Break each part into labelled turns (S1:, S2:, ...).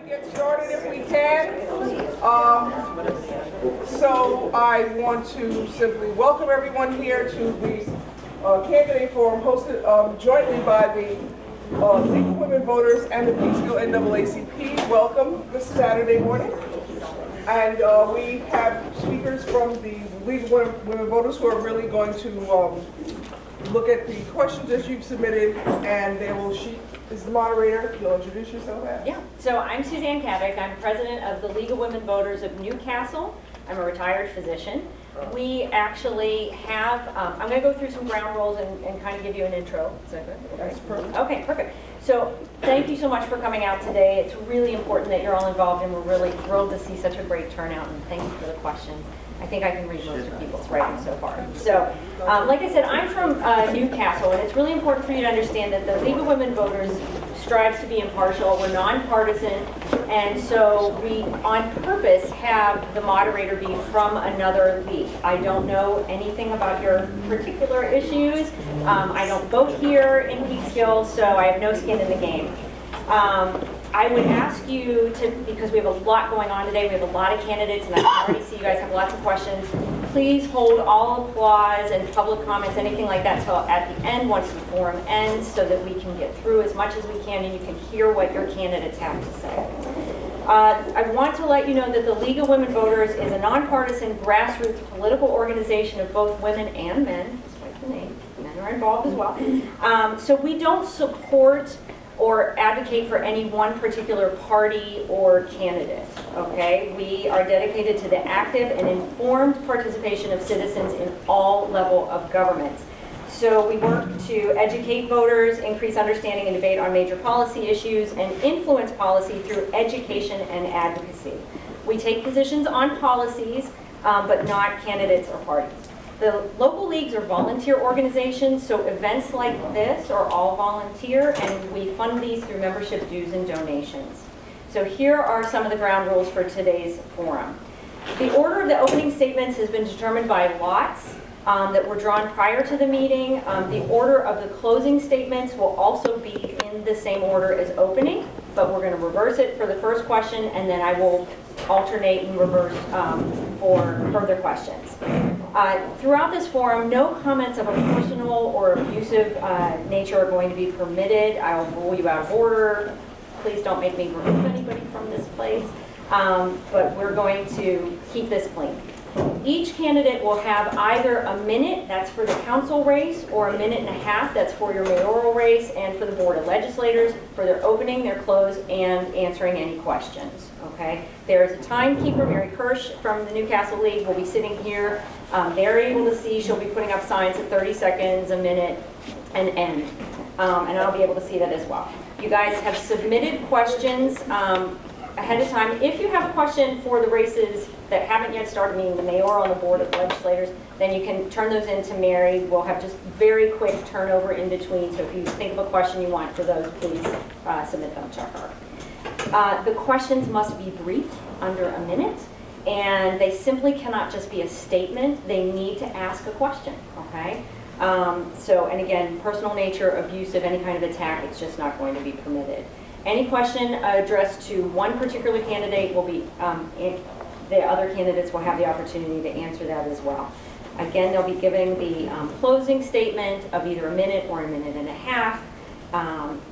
S1: Get started if we can. So I want to simply welcome everyone here to the candidate forum hosted jointly by the League of Women Voters and the Peekskill NAACP. Welcome this Saturday morning. And we have speakers from the League of Women Voters who are really going to look at the questions that you've submitted, and they will, she is the moderator. You'll introduce yourself.
S2: Yeah, so I'm Suzanne Kavik. I'm president of the League of Women Voters of Newcastle. I'm a retired physician. We actually have, I'm going to go through some ground rules and kind of give you an intro. Is that good?
S1: That's perfect.
S2: Okay, perfect. So thank you so much for coming out today. It's really important that you're all involved, and we're really thrilled to see such a great turnout, and thank you for the questions. I think I can read most of people's writing so far. So, like I said, I'm from Newcastle, and it's really important for you to understand that the League of Women Voters strives to be impartial. We're nonpartisan, and so we, on purpose, have the moderator be from another league. I don't know anything about your particular issues. I don't vote here in Peekskill, so I have no skin in the game. I would ask you to, because we have a lot going on today, we have a lot of candidates, and I can already see you guys have lots of questions. Please hold all applause and public comments, anything like that, till at the end, once the forum ends, so that we can get through as much as we can and you can hear what your candidates have to say. I want to let you know that the League of Women Voters is a nonpartisan grassroots political organization of both women and men, despite the name. Men are involved as well. So we don't support or advocate for any one particular party or candidate, okay? We are dedicated to the active and informed participation of citizens in all level of government. So we work to educate voters, increase understanding and debate on major policy issues, and influence policy through education and advocacy. We take positions on policies, but not candidates or parties. The local leagues are volunteer organizations, so events like this are all volunteer, and we fund these through membership dues and donations. So here are some of the ground rules for today's forum. The order of the opening statements has been determined by lots that were drawn prior to the meeting. The order of the closing statements will also be in the same order as opening, but we're going to reverse it for the first question, and then I will alternate and reverse for further questions. Throughout this forum, no comments of a personal or abusive nature are going to be permitted. I'll rule you out of order. Please don't make me remove anybody from this place. But we're going to keep this clean. Each candidate will have either a minute, that's for the council race, or a minute and a half, that's for your mayoral race and for the Board of Legislators, for their opening, their close, and answering any questions, okay? There is a timekeeper, Mary Kirsch from the Newcastle League, will be sitting here. They're able to see, she'll be putting up signs at 30 seconds, a minute, and end. And I'll be able to see that as well. You guys have submitted questions ahead of time. If you have a question for the races that haven't yet started, meaning the mayoral and the Board of Legislators, then you can turn those in to Mary. We'll have just very quick turnover in between, so if you think of a question you want for those, please submit them to her. The questions must be brief, under a minute, and they simply cannot just be a statement. They need to ask a question, okay? And again, personal nature, abusive, any kind of attack, it's just not going to be permitted. Any question addressed to one particular candidate will be, the other candidates will have the opportunity to answer that as well. Again, they'll be giving the closing statement of either a minute or a minute and a half.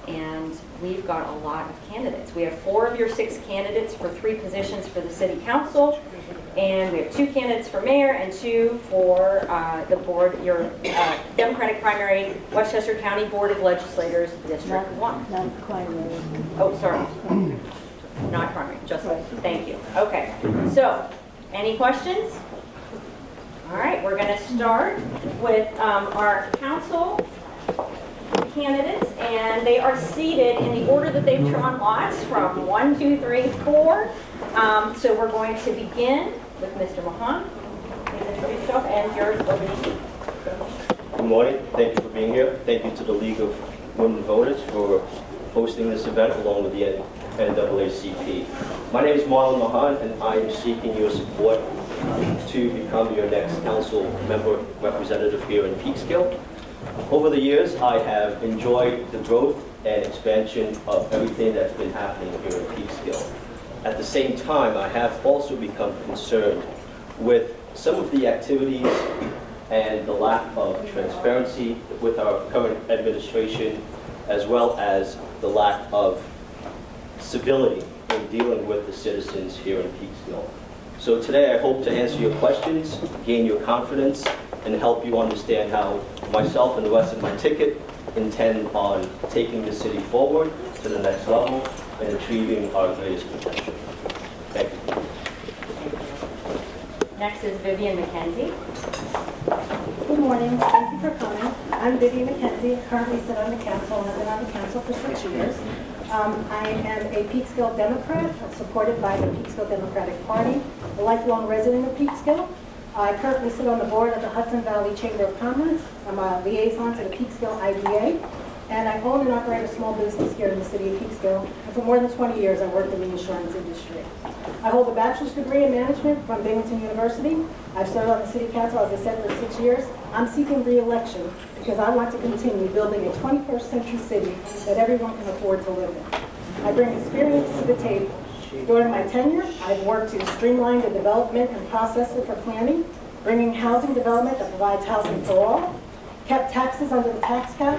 S2: And we've got a lot of candidates. We have 4 of your 6 candidates for 3 positions for the City Council. And we have 2 candidates for mayor and 2 for the board, your Democratic primary, Westchester County Board of Legislators, District 1.
S3: Not primary.
S2: Oh, sorry. Not primary, just, thank you. Okay, so, any questions? All right, we're going to start with our council candidates, and they are seated in the order that they've drawn lots from 1, 2, 3, 4. So we're going to begin with Mr. Mahan. Please introduce yourself and your opening.
S4: Good morning. Thank you for being here. Thank you to the League of Women Voters for hosting this event along with the NAACP. My name is Marlon Mahan, and I am seeking your support to become your next council representative here in Peekskill. Over the years, I have enjoyed the growth and expansion of everything that's been happening here in Peekskill. At the same time, I have also become concerned with some of the activities and the lack of transparency with our current administration, as well as the lack of civility in dealing with the citizens here in Peekskill. So today I hope to answer your questions, gain your confidence, and help you understand how myself and the rest of my ticket intend on taking the city forward to the next level and achieving our greatest potential. Thank you.
S2: Next is Vivian McKenzie.
S3: Good morning, thank you for coming. I'm Vivian McKenzie, currently sit on the council, and I've been on the council for 6 years. I am a Peekskill Democrat, supported by the Peekskill Democratic Party, a lifelong resident of Peekskill. I currently sit on the board of the Hudson Valley Chamber of Commerce. I'm a liaison to the Peekskill IDA, and I own and operate a small business here in the city of Peekskill. And for more than 20 years, I worked in the insurance industry. I hold a bachelor's degree in management from Binghamton University. I've served on the city council, as I said, for 6 years. I'm seeking re-election because I want to continue building a 21st century city that everyone can afford to live in. I bring experience to the table. During my tenure, I've worked to streamline the development and processes for planning, bringing housing development that provides housing for all, kept taxes under the tax cap,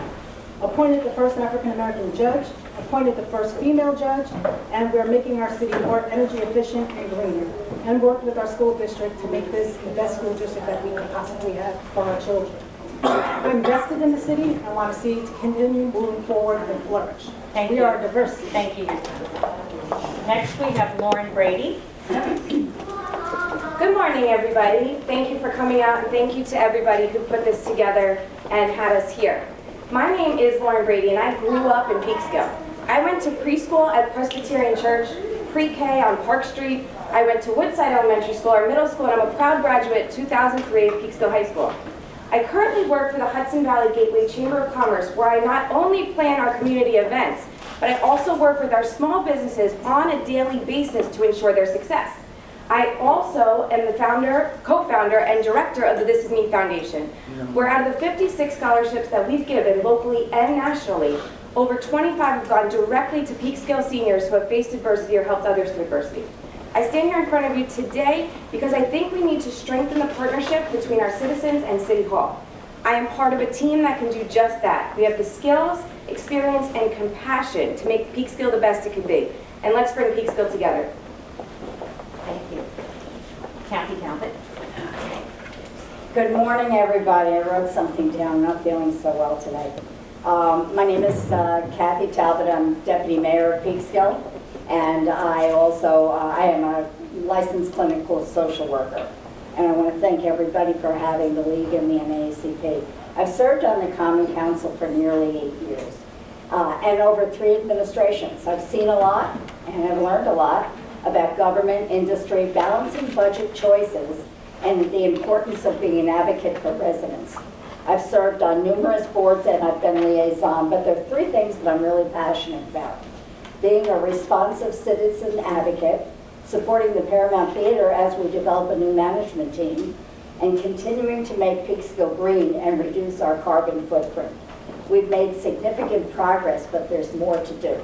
S3: appointed the first African-American judge, appointed the first female judge, and we're making our city more energy efficient and greener, and worked with our school district to make this the best school district that we can possibly have for our children. I'm invested in the city. I want to see it to continue moving forward and flourish.
S2: Thank
S3: We
S2: you.
S3: are a diverse city.
S2: Thank you. Next, we have Lauren Brady.
S5: Good morning, everybody. Thank you for coming out, and thank you to everybody who put this together and had us here. My name is Lauren Brady, and I grew up in Peekskill. I went to preschool at Presbyterian Church, pre-K on Park Street. I went to Woodside Elementary School, our middle school, and I'm a proud graduate 2003 of Peekskill High School. I currently work for the Hudson Valley Gateway Chamber of Commerce, where I not only plan our community events, but I also work with our small businesses on a daily basis to ensure their success. I also am the founder, co-founder, and director of the This Is Me Foundation, where out of the 56 scholarships that we've given locally and nationally, over 25 have gone directly to Peekskill seniors who have faced adversity or helped others through adversity. I stand here in front of you today because I think we need to strengthen the partnership between our citizens and City Hall. I am part of a team that can do just that. We have the skills, experience, and compassion to make Peekskill the best it can be. And let's bring Peekskill together.
S2: Thank you. Kathy Talbot.
S6: Good morning, everybody. I wrote something down. I'm not feeling so well today. My name is Kathy Talbot. I'm Deputy Mayor of Peekskill, and I am a licensed clinical social worker. And I want to thank everybody for having the League and the NAACP. I've served on the Common Council for nearly 8 years, and over 3 administrations. I've seen a lot, and I've learned a lot about government, industry, balancing budget choices, and the importance of being an advocate for residents. I've served on numerous boards and I've been liaison, but there are 3 things that I'm really passionate about. Being a responsive citizen advocate, supporting the Paramount Theater as we develop a new management team, and continuing to make Peekskill green and reduce our carbon footprint. We've made significant progress, but there's more to do.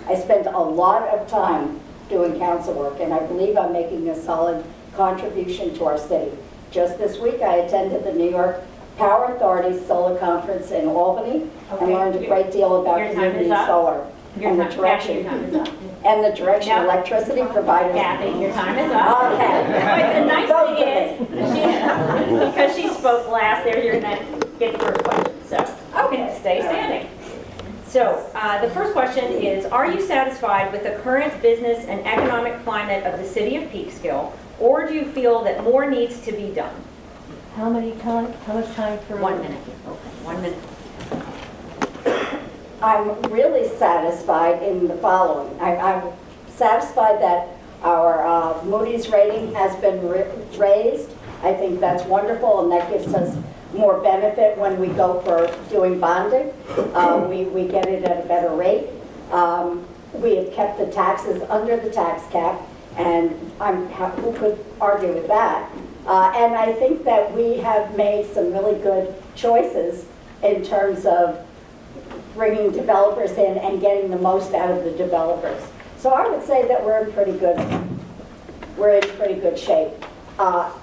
S6: I spend a lot of time doing council work, and I believe I'm making a solid contribution to our city. Just this week, I attended the New York Power Authority Solar Conference in Albany, and learned a great deal about community solar and the direction
S2: No.
S6: electricity providers.
S2: Kathy, your time is up.
S6: Okay.
S2: But the nice thing is, because she spoke last there, you're going to get the first question. So you can stay standing. So the first question is, are you satisfied with the current business and economic climate of the city of Peekskill, or do you feel that more needs to be done?
S3: How much time for?
S2: 1 minute. Okay, 1 minute.
S6: I'm really satisfied in the following. I'm satisfied that our Moody's rating has been raised. I think that's wonderful, and that gives us more benefit when we go for doing bonding. We get it at a better rate. We have kept the taxes under the tax cap, and who could argue with that? And I think that we have made some really good choices in terms of bringing developers in and getting the most out of the developers. So I would say that we're in pretty good shape.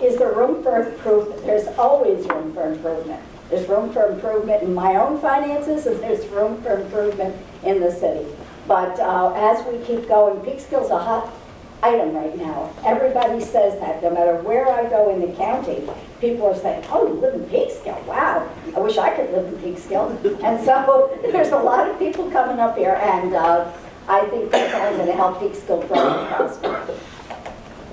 S6: Is there room for improvement? There's always room for improvement. There's room for improvement in my own finances, and there's room for improvement in the city. But as we keep going, Peekskill's a hot item right now. Everybody says that. No matter where I go in the county, people are saying, oh, you live in Peekskill. Wow, I wish I could live in Peekskill. And so there's a lot of people coming up here, and I think that's only going to help Peekskill grow and prosper.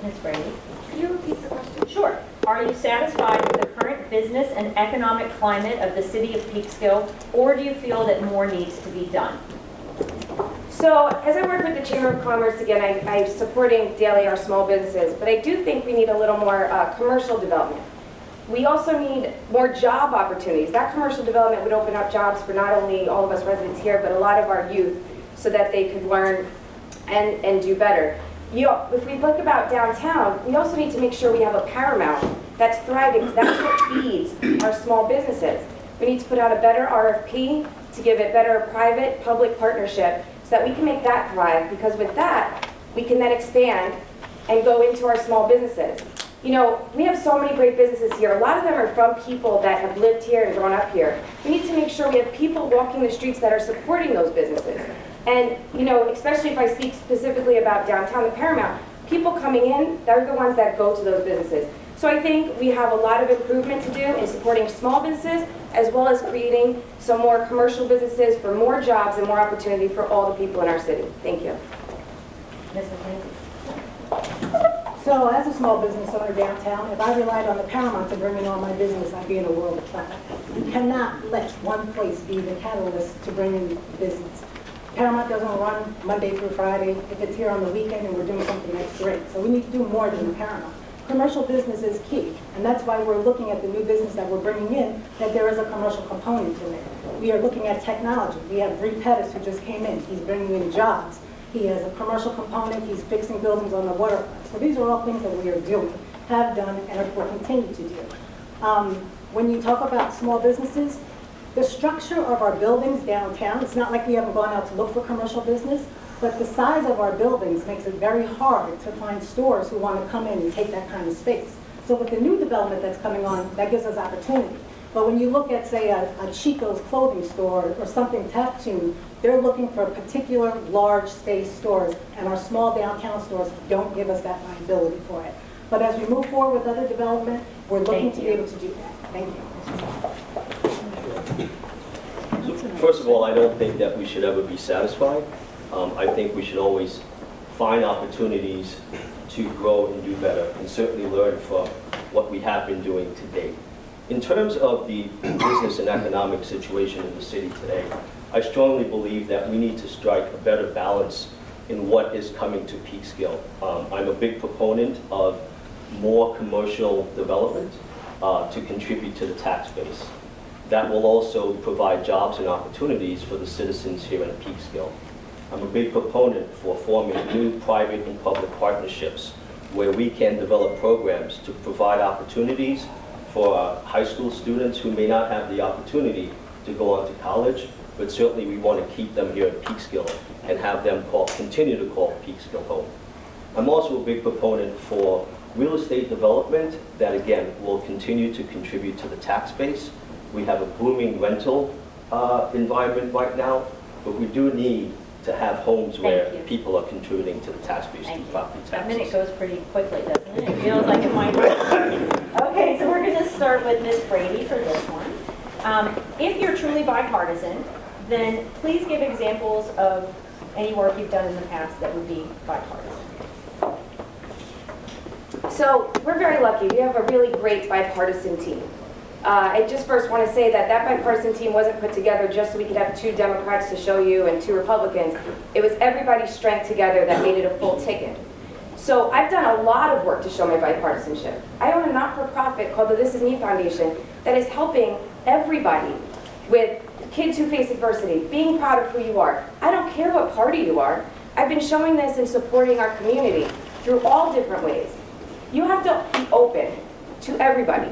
S2: Ms. Brady?
S5: Could you repeat the question?
S2: Sure. Are you satisfied with the current business and economic climate of the city of Peekskill, or do you feel that more needs to be done?
S5: So, as I work with the Chamber of Commerce, again, I'm supporting daily our small businesses, but I do think we need a little more commercial development. We also need more job opportunities. That commercial development would open up jobs for not only all of us residents here, but a lot of our youth, so that they could learn and do better. If we look about downtown, we also need to make sure we have a Paramount that's thriving, because that's what feeds our small businesses. We need to put out a better RFP to give it better private-public partnership, so that we can make that thrive, because with that, we can then expand and go into our small businesses. You know, we have so many great businesses here. A lot of them are from people that have lived here and grown up here. We need to make sure we have people walking the streets that are supporting those businesses. And, you know, especially if I speak specifically about downtown, the Paramount, people coming in, they're the ones that go to those businesses. So I think we have a lot of improvement to do in supporting small businesses, as well as creating some more commercial businesses for more jobs and more opportunity for all the people in our city. Thank you.
S2: Mrs. Lindsay?
S3: So as a small business owner downtown, if I relied on the Paramount to bring in all my business, I'd be in a world of trouble. You cannot let one place be the catalyst to bring in business. Paramount doesn't run Monday through Friday. If it's here on the weekend and we're doing something, that's great. So we need to do more than the Paramount. Commercial business is key, and that's why we're looking at the new business that we're bringing in, that there is a commercial component to it. We are looking at technology. We have Reed Pettis, who just came in. He's bringing in jobs. He has a commercial component. He's fixing buildings on the waterfront. So these are all things that we are doing, have done, and will continue to do. When you talk about small businesses, the structure of our buildings downtown, it's not like we haven't gone out to look for commercial business, but the size of our buildings makes it very hard to find stores who want to come in and take that kind of space. So with the new development that's coming on, that gives us opportunity. But when you look at, say, a Chico's clothing store or something tattooed, they're looking for particular large space stores, and our small downtown stores don't give us that liability for it. But as we move forward with other development, we're looking to be able to do that. Thank you.
S4: First of all, I don't think that we should ever be satisfied. I think we should always find opportunities to grow and do better, and certainly learn from what we have been doing to date. In terms of the business and economic situation in the city today, I strongly believe that we need to strike a better balance in what is coming to Peekskill. I'm a big proponent of more commercial development to contribute to the tax base. That will also provide jobs and opportunities for the citizens here in Peekskill. I'm a big proponent for forming new private and public partnerships where we can develop programs to provide opportunities for high school students who may not have the opportunity to go on to college, but certainly we want to keep them here at Peekskill and have them continue to call Peekskill home. I'm also a big proponent for real estate development that, again, will continue to contribute to the tax base. We have a booming rental environment right now, but we do need to have homes where people are contributing to the tax base through property taxes.
S2: That minute goes pretty quickly, doesn't it? It feels like it might. Okay, so we're going to start with Ms. Brady for this one. If you're truly bipartisan, then please give examples of any work you've done in the past that would be bipartisan.
S5: So we're very lucky. We have a really great bipartisan team. I just first want to say that that bipartisan team wasn't put together just so we could have 2 Democrats to show you and 2 Republicans. It was everybody's strength together that made it a full ticket. So I've done a lot of work to show my bipartisanship. I own a not-for-profit called the This Is Me Foundation that is helping everybody with kids who face adversity, being proud of who you are. I don't care what party you are. I've been showing this and supporting our community through all different ways. You have to be open to everybody.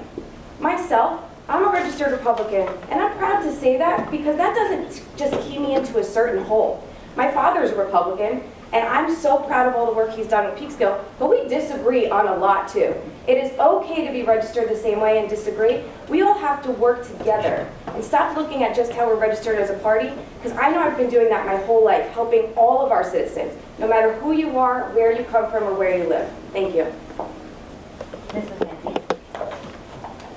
S5: Myself, I'm a registered Republican, and I'm proud to say that because that doesn't just key me into a certain hole. My father's a Republican, and I'm so proud of all the work he's done with Peekskill, but we disagree on a lot too. It is okay to be registered the same way and disagree. We all have to work together and stop looking at just how we're registered as a party, because I know I've been doing that my whole life, helping all of our citizens, no matter who you are, where you come from, or where you live. Thank you.
S2: Ms. McKenzie.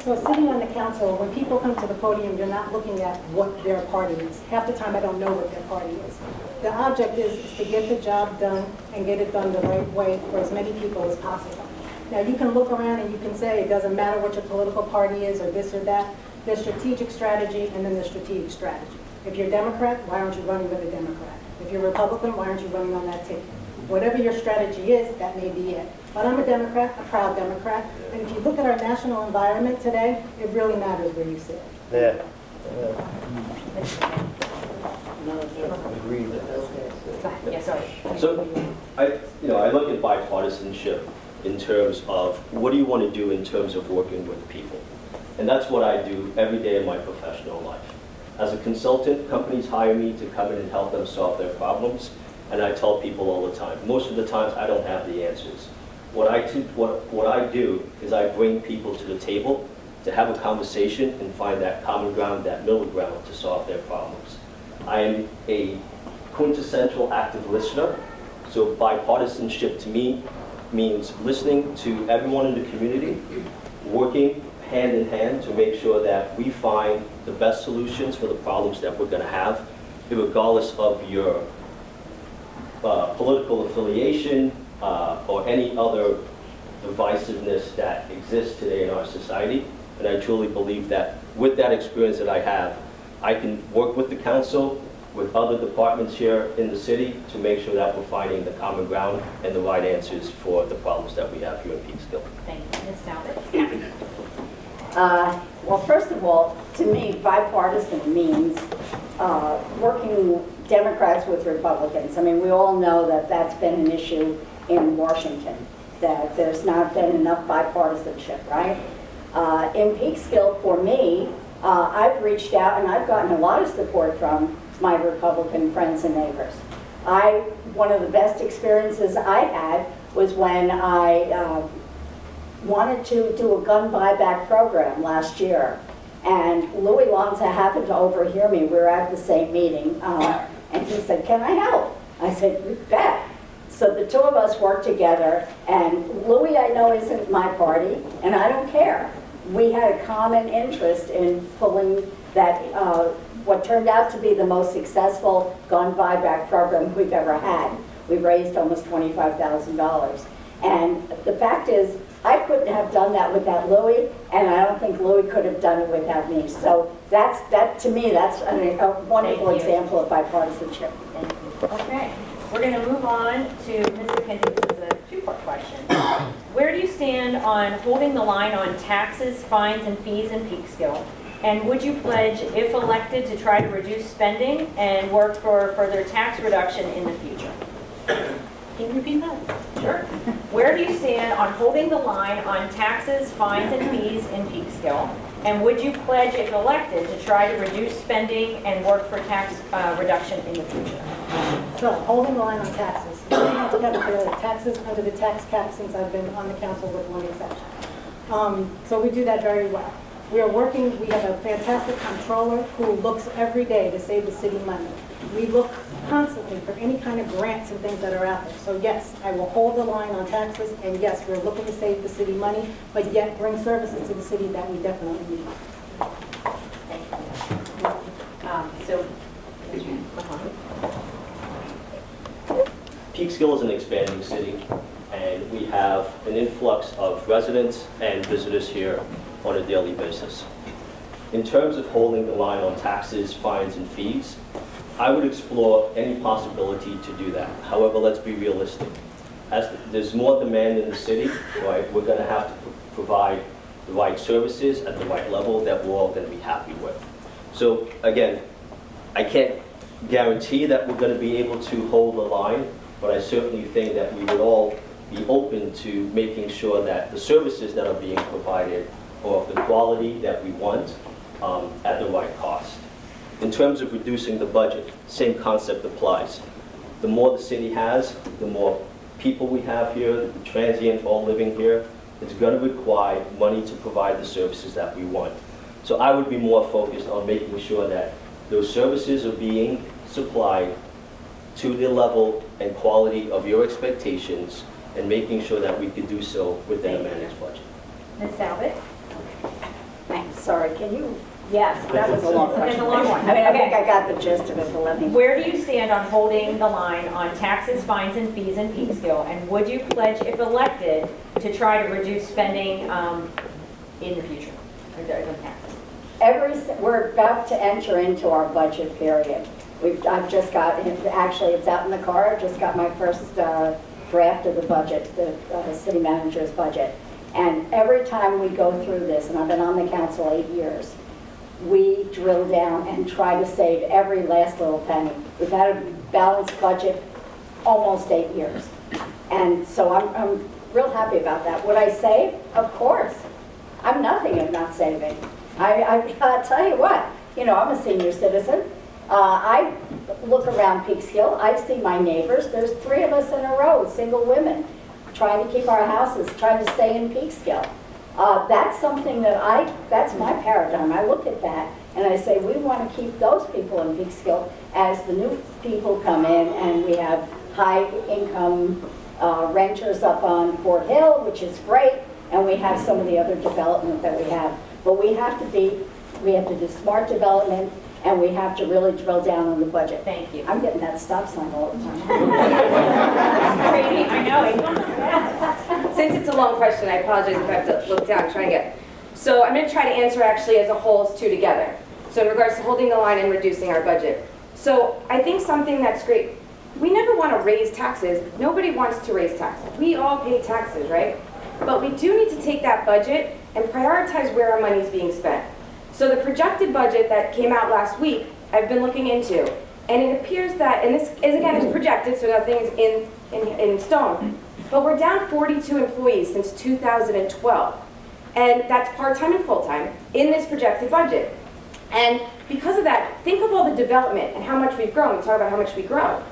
S3: So sitting on the council, when people come to the podium, you're not looking at what their party is. Half the time, I don't know what their party is. The object is to get the job done and get it done the right way for as many people as possible. Now, you can look around and you can say it doesn't matter what your political party is or this or that. There's strategic strategy and then there's strategic strategy. If you're Democrat, why aren't you running with a Democrat? If you're Republican, why aren't you running on that ticket? Whatever your strategy is, that may be it. But I'm a Democrat, a proud Democrat, and if you look at our national environment today, it really matters where you sit.
S4: Yeah.
S2: Yeah, sorry.
S4: So, I look at bipartisanship in terms of what do you want to do in terms of working with people? And that's what I do every day of my professional life. As a consultant, companies hire me to come in and help them solve their problems, and I tell people all the time, most of the times I don't have the answers. What I do is I bring people to the table to have a conversation and find that common ground, that middle ground to solve their problems. I am a quintessential active listener, so bipartisanship to me means listening to everyone in the community, working hand in hand to make sure that we find the best solutions for the problems that we're going to have, regardless of your political affiliation or any other divisiveness that exists today in our society. And I truly believe that with that experience that I have, I can work with the council, with other departments here in the city to make sure that we're finding the common ground and the right answers for the problems that we have here in Peekskill.
S2: Thank you. Ms. Talbot.
S6: Well, first of all, to me, bipartisan means working Democrats with Republicans. I mean, we all know that that's been an issue in Washington, that there's not been enough bipartisanship, right? In Peekskill, for me, I've reached out and I've gotten a lot of support from my Republican friends and neighbors. One of the best experiences I had was when I wanted to do a gun buyback program last year. And Louis Lanza happened to overhear me. We were at the same meeting. And he said, "Can I help?" I said, "You bet." So the two of us worked together. And Louis, I know, isn't my party, and I don't care. We had a common interest in pulling that, what turned out to be the most successful gun buyback program we've ever had. We raised almost $25,000. And the fact is, I couldn't have done that without Louis, and I don't think Louis could have done it without me. So to me, that's a wonderful
S2: Thank you.
S6: example of bipartisanship.
S2: Thank you. Okay, we're going to move on to Ms. McKenzie. This is a two-part question. Where do you stand on holding the line on taxes, fines, and fees in Peekskill? And would you pledge, if elected, to try to reduce spending and work for further tax reduction in the future? Can you repeat that? Sure. Where do you stand on holding the line on taxes, fines, and fees in Peekskill? And would you pledge, if elected, to try to reduce spending and work for tax reduction in the future?
S3: So, holding the line on taxes. We have together for the taxes under the tax cap since I've been on the council with one exception. So we do that very well. We are working, we have a fantastic controller who looks every day to save the city money. We look constantly for any kind of grants and things that are out there. So yes, I will hold the line on taxes, and yes, we're looking to save the city money, but yet bring services to the city that we definitely need.
S2: Thank you. So, Mr. Mahoney.
S4: Peekskill is an expanding city, and we have an influx of residents and visitors here on a daily basis. In terms of holding the line on taxes, fines, and fees, I would explore any possibility to do that. However, let's be realistic. As there's more demand in the city, right, we're going to have to provide the right services at the right level that we're all going to be happy with. So again, I can't guarantee that we're going to be able to hold the line, but I certainly think that we would all be open to making sure that the services that are being provided are of the quality that we want at the right cost. In terms of reducing the budget, same concept applies. The more the city has, the more people we have here, the transient all living here, it's going to require money to provide the services that we want. So I would be more focused on making sure that those services are being supplied to the level and quality of your expectations, and making sure that we could do so within a managed budget.
S2: Ms. Talbot?
S6: I'm sorry, can you,
S2: Yes.
S6: that was a long
S2: It's
S6: question.
S2: a long one.
S6: I mean, I think
S2: Okay.
S6: I got the gist of it, but let me.
S2: Where do you stand on holding the line on taxes, fines, and fees in Peekskill? And would you pledge, if elected, to try to reduce spending in the future? Or the taxes?
S6: We're about to enter into our budget period. I've just got, actually, it's out in the car, I've just got my first draft of the budget, the city manager's budget. And every time we go through this, and I've been on the council 8 years, we drill down and try to save every last little penny. We've had a balanced budget almost 8 years. And so I'm real happy about that. Would I save? Of course. I'm nothing if not saving. I'll tell you what, you know, I'm a senior citizen. I look around Peekskill, I see my neighbors. There's 3 of us in a row, single women, trying to keep our houses, trying to stay in Peekskill. That's something that that's my paradigm. I look at that and I say, we want to keep those people in Peekskill as the new people come in, and we have high income renters up on Fort Hill, which is great, and we have some of the other development that we have. But we have to do smart development, and we have to really drill down on the budget.
S2: Thank you.
S6: I'm getting that stop sign all the time.
S2: Brady, I know.
S5: Since it's a long question, I apologize if I have to look down, trying to get. So I'm going to try to answer actually as a whole as 2 together. So in regards to holding the line and reducing our budget. So I think something that's great, we never want to raise taxes. Nobody wants to raise taxes. We all pay taxes, right? But we do need to take that budget and prioritize where our money is being spent. So the projected budget that came out last week, I've been looking into, and it appears that, and this is again is projected, so nothing is in stone, but we're down 42 employees since 2012. And that's part-time and full-time in this projected budget. And because of that, think of all the development and how much we've grown. We talk about how much we grow.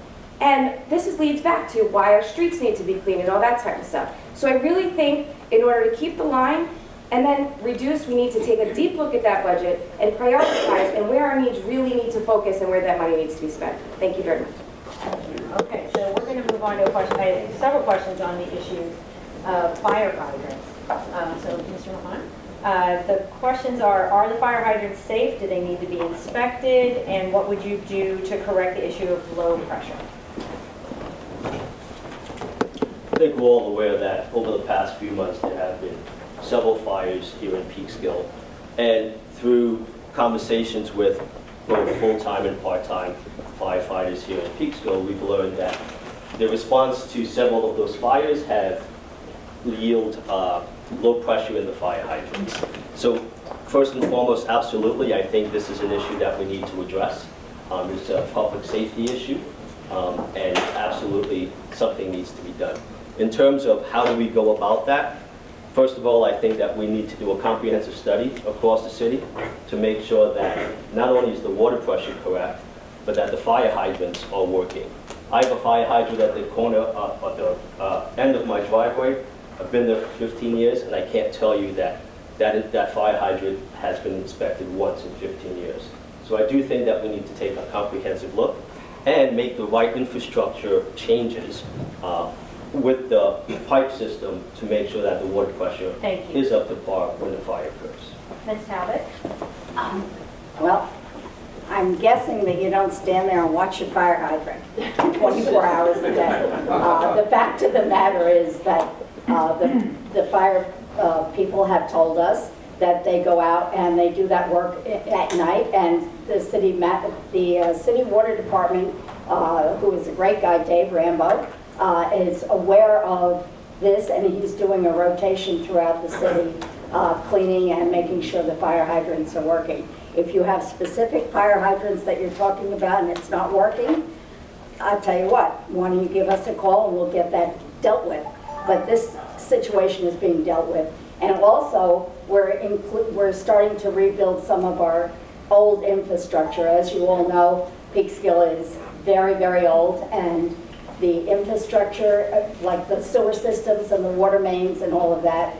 S5: And this leads back to why our streets need to be clean and all that type of stuff. So I really think in order to keep the line and then reduce, we need to take a deep look at that budget and prioritize and where our needs really need to focus and where that money needs to be spent. Thank you very much.
S2: Okay, so we're going to move on to a question. I have several questions on the issue of fire hydrants. So, Mr. Mahan, the questions are the fire hydrants safe? Do they need to be inspected? And what would you do to correct the issue of low pressure?
S4: I think we're all aware that over the past few months there have been several fires here in Peekskill, and through conversations with both full-time and part-time firefighters here in Peekskill, we've learned that the response to several of those fires have yielded low pressure in the fire hydrants. So first and foremost, absolutely, I think this is an issue that we need to address. It's a public safety issue, and absolutely something needs to be done. In terms of how do we go about that, first of all, I think that we need to do a comprehensive study across the city to make sure that not only is the water pressure correct, but that the fire hydrants are working. I have a fire hydrant at the corner, at the end of my driveway. I've been there for 15 years, and I can't tell you that fire hydrant has been inspected once in 15 years. So I do think that we need to take a comprehensive look and make the right infrastructure changes with the pipe system to make sure that the water pressure
S2: Thank you.
S4: is up to par when the fire occurs.
S2: Ms. Talbot?
S6: Well, I'm guessing that you don't stand there and watch your fire hydrant 24 hours a day. The fact of the matter is that the fire people have told us that they go out and they do that work at night, and the city water department, who is a great guy, Dave Rambo, is aware of this, and he's doing a rotation throughout the city, cleaning and making sure the fire hydrants are working. If you have specific fire hydrants that you're talking about and it's not working, I'll tell you what, why don't you give us a call and we'll get that dealt with. But this situation is being dealt with And also, we're starting to rebuild some of our old infrastructure. As you all know, Peekskill is very, very old, and the infrastructure, like the sewer systems and the water mains and all of that,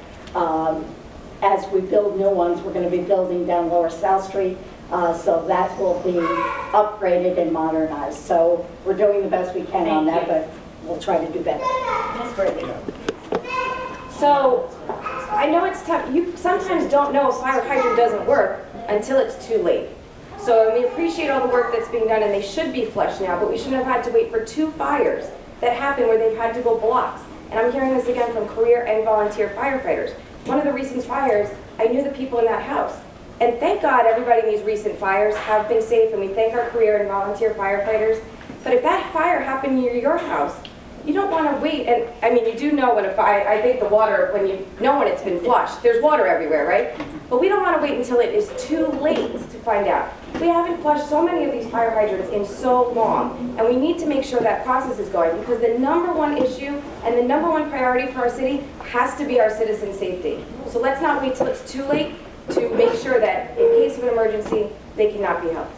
S6: as we build new ones, we're going to be building down Lower South Street, so that will be upgraded and modernized. So we're doing the best we can on that, but we'll try to do better.
S2: Ms. Brady.
S5: So, I know it's tough. You sometimes don't know a fire hydrant doesn't work until it's too late. So we appreciate all the work that's being done, and they should be flushed now, but we shouldn't have had to wait for 2 fires that happened where they've had to go blocks. And I'm hearing this again from career and volunteer firefighters. One of the recent fires, I knew the people in that house. And thank God everybody in these recent fires have been safe, and we thank our career and volunteer firefighters. But if that fire happened near your house, you don't want to wait. And I mean, you do know when a fire, I think the water, when you know when it's been flushed, there's water everywhere, right? But we don't want to wait until it is too late to find out. We haven't flushed so many of these fire hydrants in so long, and we need to make sure that process is going, because the #1 issue and the #1 priority for our city has to be our citizen safety. So let's not wait till it's too late to make sure that in case of an emergency, they cannot be helped.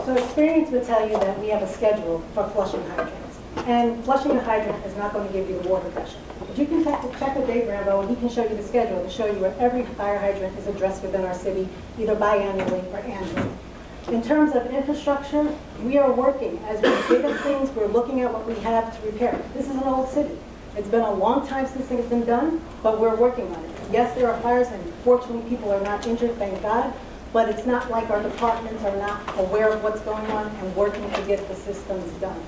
S3: So experience would tell you that we have a schedule for flushing hydrants. And flushing a hydrant is not going to give you water pressure. But you can check with Dave Rambo, and he can show you the schedule to show you where every fire hydrant is addressed within our city, either biannually or annually. In terms of infrastructure, we are working. As we dig up things, we're looking at what we have to repair. This is an old city. It's been a long time since things have been done, but we're working on it. Yes, there are fires, and fortunately people are not injured, thank God. But it's not like our departments are not aware of what's going on and working to get the systems done.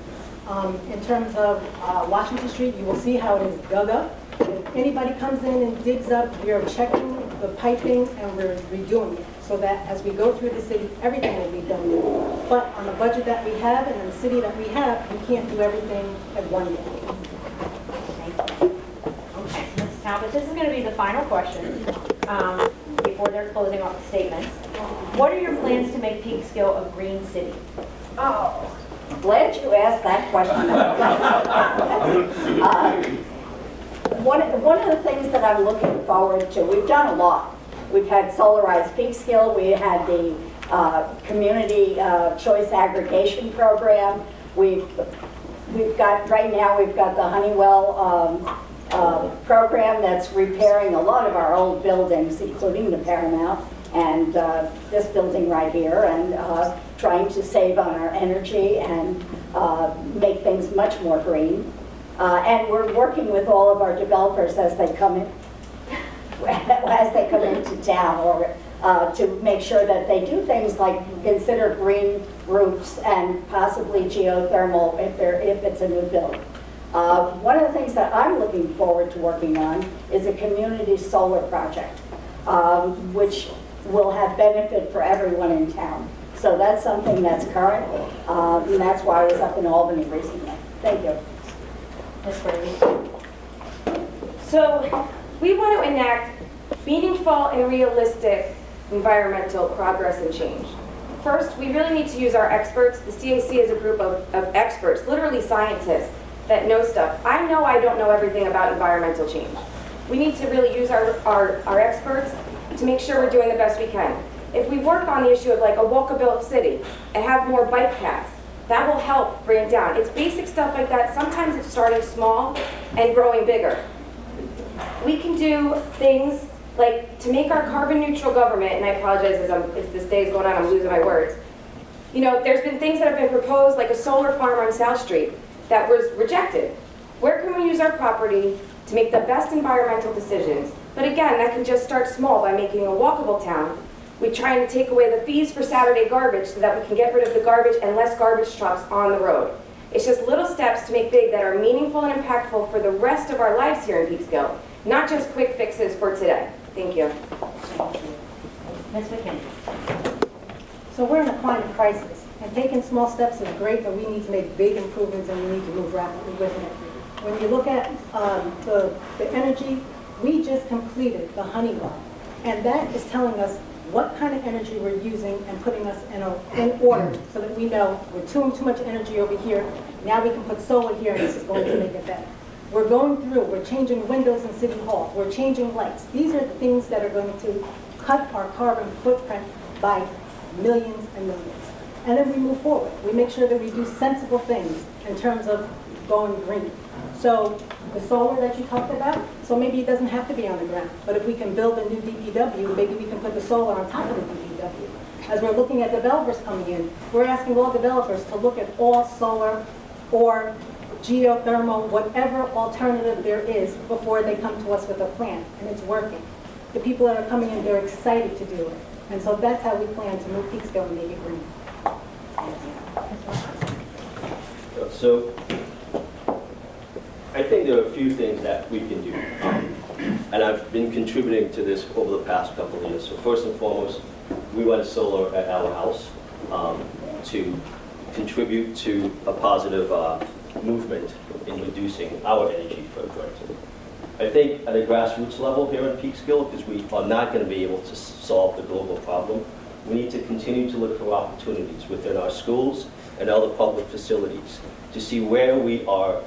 S3: In terms of Washington Street, you will see how it is dug up. If anybody comes in and digs up, we are checking the piping and we're redoing it, so that as we go through the city, everything will be done. But on the budget that we have and in the city that we have, we can't do everything at one year.
S2: Okay, Ms. Talbot, this is going to be the final question before they're closing off the statements. What are your plans to make Peekskill a green city?
S6: Oh, glad you asked that question. One of the things that I'm looking forward to, we've done a lot. We've had Solarized Peekskill, we had the Community Choice Aggregation Program. We've got, right now, we've got the Honeywell program that's repairing a lot of our old buildings, including the Paramount and this building right here, and trying to save on our energy and make things much more green. And we're working with all of our developers as they come in, into town, or to make sure that they do things like consider green roofs and possibly geothermal if it's a new build. One of the things that I'm looking forward to working on is a community solar project, which will have benefit for everyone in town. So that's something that's current, and that's why I was up in Albany recently. Thank you.
S2: Ms. Brady.
S5: So we want to enact meaningful and realistic environmental progress and change. First, we really need to use our experts. The CAC is a group of experts, literally scientists, that know stuff. I know I don't know everything about environmental change. We need to really use our experts to make sure we're doing the best we can. If we work on the issue of like a walkable city and have more bike paths, that will help bring it down. It's basic stuff like that. Sometimes it's starting small and growing bigger. We can do things like to make our carbon neutral government, and I apologize as this day is going on, I'm losing my words. You know, there's been things that have been proposed, like a solar farm on South Street, that was rejected. Where can we use our property to make the best environmental decisions? But again, that can just start small by making a walkable town. We try and take away the fees for Saturday garbage so that we can get rid of the garbage and less garbage trucks on the road. It's just little steps to make big that are meaningful and impactful for the rest of our lives here in Peekskill, not just quick fixes for today. Thank you.
S2: Ms. McKinney.
S3: So we're in a climate crisis, and taking small steps is great, but we need to make big improvements and we need to move rapidly with it. When you look at the energy, we just completed the Honeywell, and that is telling us what kind of energy we're using and putting us in order so that we know we're too much energy over here. Now we can put solar here and this is going to make it better. We're going through, we're changing windows in City Hall, we're changing lights. These are the things that are going to cut our carbon footprint by millions and millions. And then we move forward. We make sure that we do sensible things in terms of going green. So the solar that you talked about, so maybe it doesn't have to be on the ground, but if we can build a new DPW, maybe we can put the solar on top of the DPW. As we're looking at developers coming in, we're asking all developers to look at all solar or geothermal, whatever alternative there is before they come to us with a plan, and it's working. The people that are coming in, they're excited to do it. And so that's how we plan to move Peekskill and make it green.
S4: So, I think there are a few things that we can do. And I've been contributing to this over the past couple of years. So first and foremost, we went solar at our house to contribute to a positive movement in reducing our energy footprint. I think at a grassroots level here in Peekskill, because we are not going to be able to solve the global problem, we need to continue to look for opportunities within our schools and other public facilities to see where we are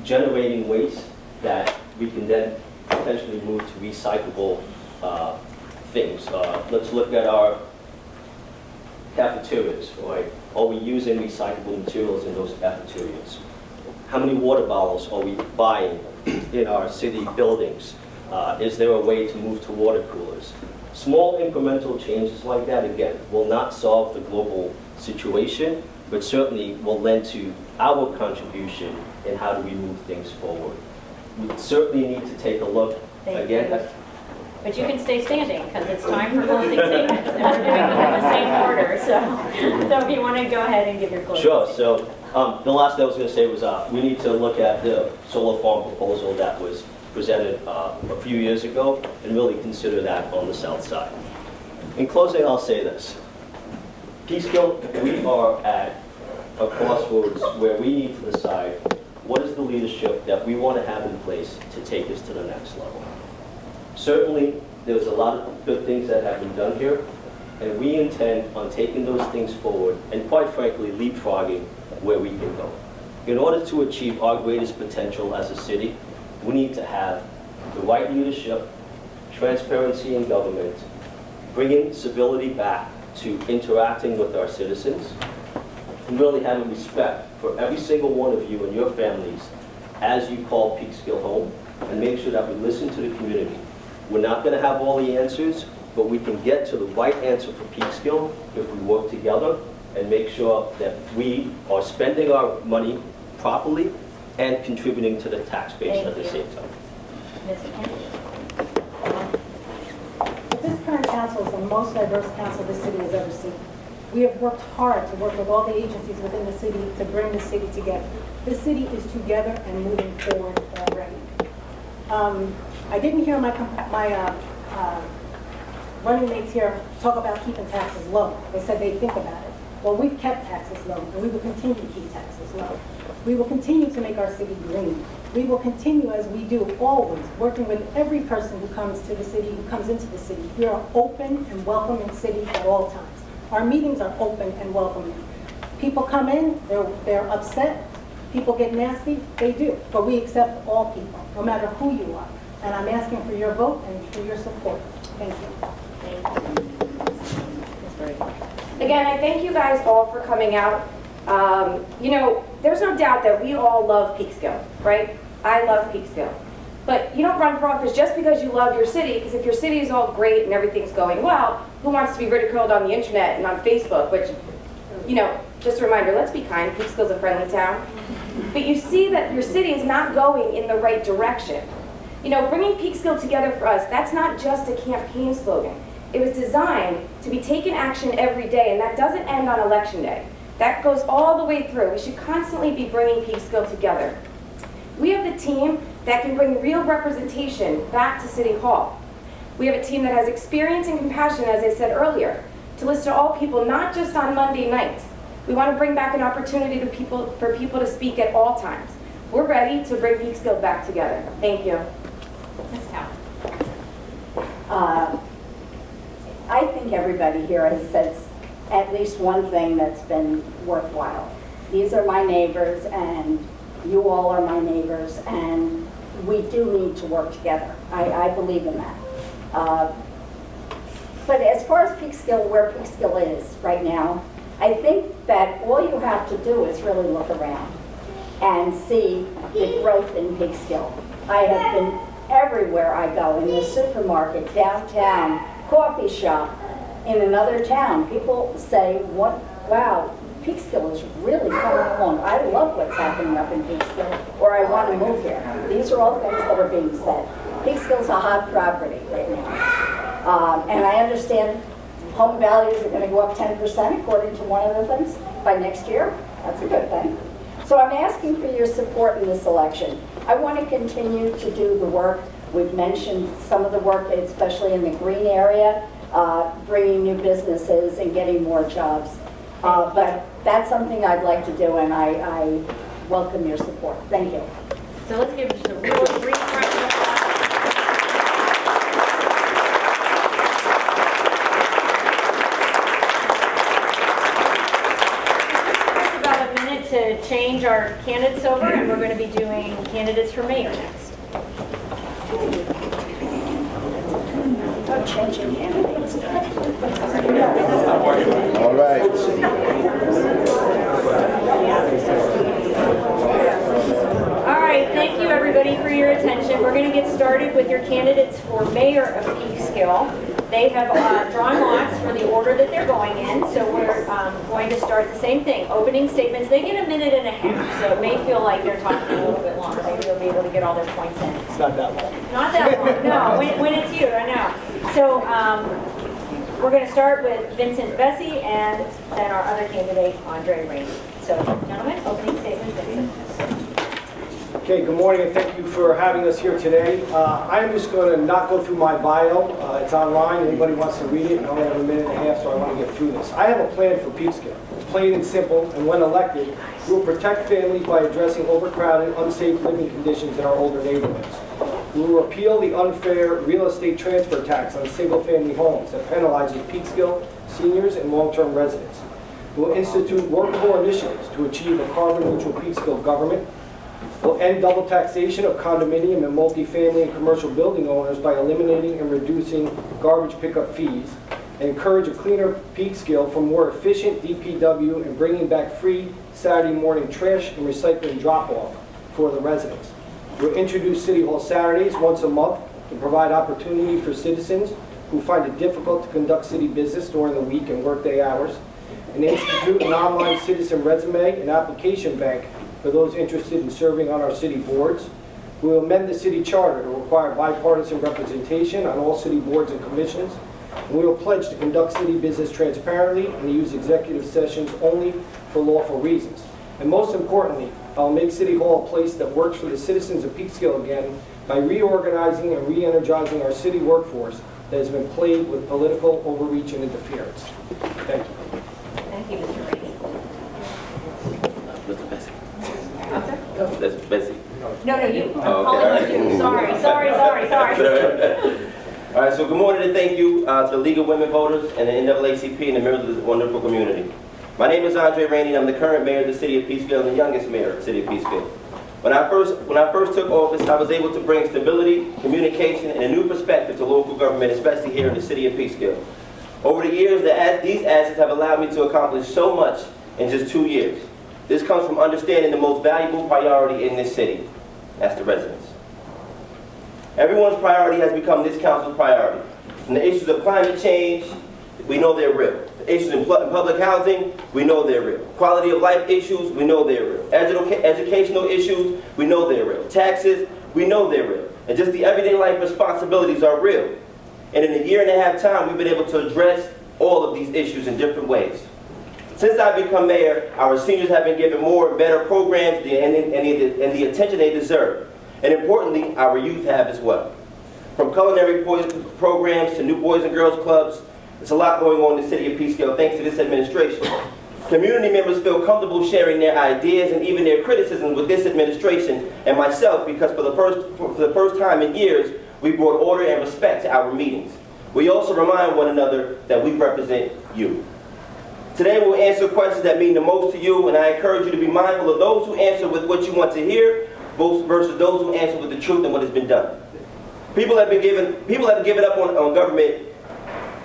S4: generating waste that we can then potentially move to recyclable things. Let's look at our cafeterias, right? Are we using recyclable materials in those cafeterias? How many water bottles are we buying in our city buildings? Is there a way to move to water coolers? Small incremental changes like that, again, will not solve the global situation, but certainly will lend to our contribution in how do we move things forward. We certainly need to take a look again at...
S2: But you can stay standing, because it's time for closing statements, and we're doing them in the same order, so if you want to go ahead and give your closing
S4: Sure,
S2: statement.
S4: so the last thing I was going to say was we need to look at the solar farm proposal that was presented a few years ago and really consider that on the south side. In closing, I'll say this. Peekskill, we are at a crossroads where we need to decide what is the leadership that we want to have in place to take us to the next level. Certainly, there's a lot of good things that have been done here, and we intend on taking those things forward and, quite frankly, leapfrogging where we can go. In order to achieve our greatest potential as a city, we need to have the right leadership, transparency in government, bringing civility back to interacting with our citizens, and really having respect for every single one of you and your families as you call Peekskill home, and make sure that we listen to the community. We're not going to have all the answers, but we can get to the right answer for Peekskill if we work together and make sure that we are spending our money properly and contributing to the tax base at the same time.
S2: Ms. Kennedy.
S3: This current council is the most diverse council this city has ever seen. We have worked hard to work with all the agencies within the city to bring the city together. This city is together and moving forward already. I didn't hear my running mates here talk about keeping taxes low. They said they'd think about it. Well, we've kept taxes low, and we will continue to keep taxes low. We will continue to make our city green. We will continue, as we do always, working with every person who comes to the city, who comes into the city. We are open and welcoming city at all times. Our meetings are open and welcoming. People come in, they're upset. People get nasty, they do. But we accept all people, no matter who you are. And I'm asking for your vote and for your support. Thank you.
S2: Thank you. Ms. Brady.
S5: Again, I thank you guys all for coming out. You know, there's no doubt that we all love Peekskill, right? I love Peekskill. But you don't run for office just because you love your city, because if your city is all great and everything's going well, who wants to be ridiculed on the internet and on Facebook, which, you know, just a reminder, let's be kind, Peekskill's a friendly town. But you see that your city is not going in the right direction. You know, bringing Peekskill together for us, that's not just a campaign slogan. It was designed to be taken action every day, and that doesn't end on election day. That goes all the way through. We should constantly be bringing Peekskill together. We have the team that can bring real representation back to City Hall. We have a team that has experience and compassion, as I said earlier, to listen to all people, not just on Monday nights. We want to bring back an opportunity for people to speak at all times. We're ready to bring Peekskill back together. Thank you.
S2: Ms. Howe.
S6: I think everybody here has said at least one thing that's been worthwhile. These are my neighbors, and You all are my neighbors, and we do need to work together. I believe in that. But as far as Peekskill, where Peekskill is right now, I think that all you have to do is really look around and see the growth in Peekskill. I have been everywhere I go, in the supermarket, downtown, coffee shop, in another town. People say, wow, Peekskill is really coming along. I love what's happening up in Peekskill, or I want to move here. These are all things that are being said. Peekskill's a hot property right now. And I understand home values are going to go up 10% according to one of the things by next year. That's a good thing. So I'm asking for your support in this election. I want to continue to do the work. We've mentioned some of the work, especially in the green area, bringing new businesses and getting more jobs. But that's something I'd like to do, and I welcome your support. Thank you.
S2: So let's give just a real brief round of applause. It's about a minute to change our candidates over, and we're going to be doing candidates for mayor next.
S6: Oh, changing candidates.
S7: All right.
S2: All right, thank you everybody for your attention. We're going to get started with your candidates for mayor of Peekskill. They have drawn lots for the order that they're going in, so we're going to start the same thing. Opening statements, they get a minute and a half, so it may feel like they're talking a little bit longer. Maybe they'll be able to get all their points in.
S8: It's not that long.
S2: Not that long, no, when it's you, I know. So we're going to start with Vincent Vesey and then our other candidate, Andre Rainey. So, gentlemen, opening statements, Vincent.
S8: Okay, good morning and thank you for having us here today. I'm just going to not go through my bio. It's online. Anybody wants to read it. I only have a minute and a half, so I want to get through this. I have a plan for Peekskill. Plain and simple, and when elected, we will protect families by addressing overcrowded, unsafe living conditions in our older neighborhoods. We will repeal the unfair real estate transfer tax on single-family homes that penalizes Peekskill seniors and long-term residents. We will institute workable initiatives to achieve a carbon-neutral Peekskill government. We'll end double taxation of condominium and multifamily and commercial building owners by eliminating and reducing garbage pickup fees, and encourage a cleaner Peekskill for more efficient DPW and bringing back free Saturday morning trash and recycling drop-off for the residents. We'll introduce City Hall Saturdays once a month to provide opportunity for citizens who find it difficult to conduct city business during the week and workday hours, and institute an online citizen resume and application bank for those interested in serving on our city boards. We will amend the city charter to require bipartisan representation on all city boards and commissions. And we will pledge to conduct city business transparently and to use executive sessions only for lawful reasons. And most importantly, I'll make City Hall a place that works for the citizens of Peekskill again by reorganizing and re-energizing our city workforce that has been plagued with political overreach and interference. Thank you.
S2: Thank you, Mr. Rainey.
S9: Mr. Bessie.
S2: Doctor?
S9: That's Bessie.
S2: No, you. I'm
S9: Oh,
S2: calling
S9: okay,
S2: you. Sorry.
S9: All right, so good morning and thank you to the League of Women Voters and the NAACP and the members of this wonderful community. My name is Andre Rainey and I'm the current mayor of the city of Peekskill and the youngest mayor of the city of Peekskill. When I first took office, I was able to bring stability, communication, and a new perspective to local government, especially here in the city of Peekskill. Over the years, these assets have allowed me to accomplish so much in just 2 years. This comes from understanding the most valuable priority in this city. That's the residents. Everyone's priority has become this council's priority. From the issues of climate change, we know they're real. The issues in public housing, we know they're real. Quality of life issues, we know they're real. Educational issues, we know they're real. Taxes, we know they're real. And just the everyday life responsibilities are real. And in a year and a half time, we've been able to address all of these issues in different ways. Since I've become mayor, our seniors have been given more and better programs and the attention they deserve. And importantly, our youth have as well. From culinary programs to new boys and girls clubs, there's a lot going on in the city of Peekskill thanks to this administration. Community members feel comfortable sharing their ideas and even their criticism with this administration and myself because for the first time in years, we brought order and respect to our meetings. We also remind one another that we represent you. Today we'll answer questions that mean the most to you, and I encourage you to be mindful of those who answer with what you want to hear versus those who answer with the truth and what has been done. People have given up on government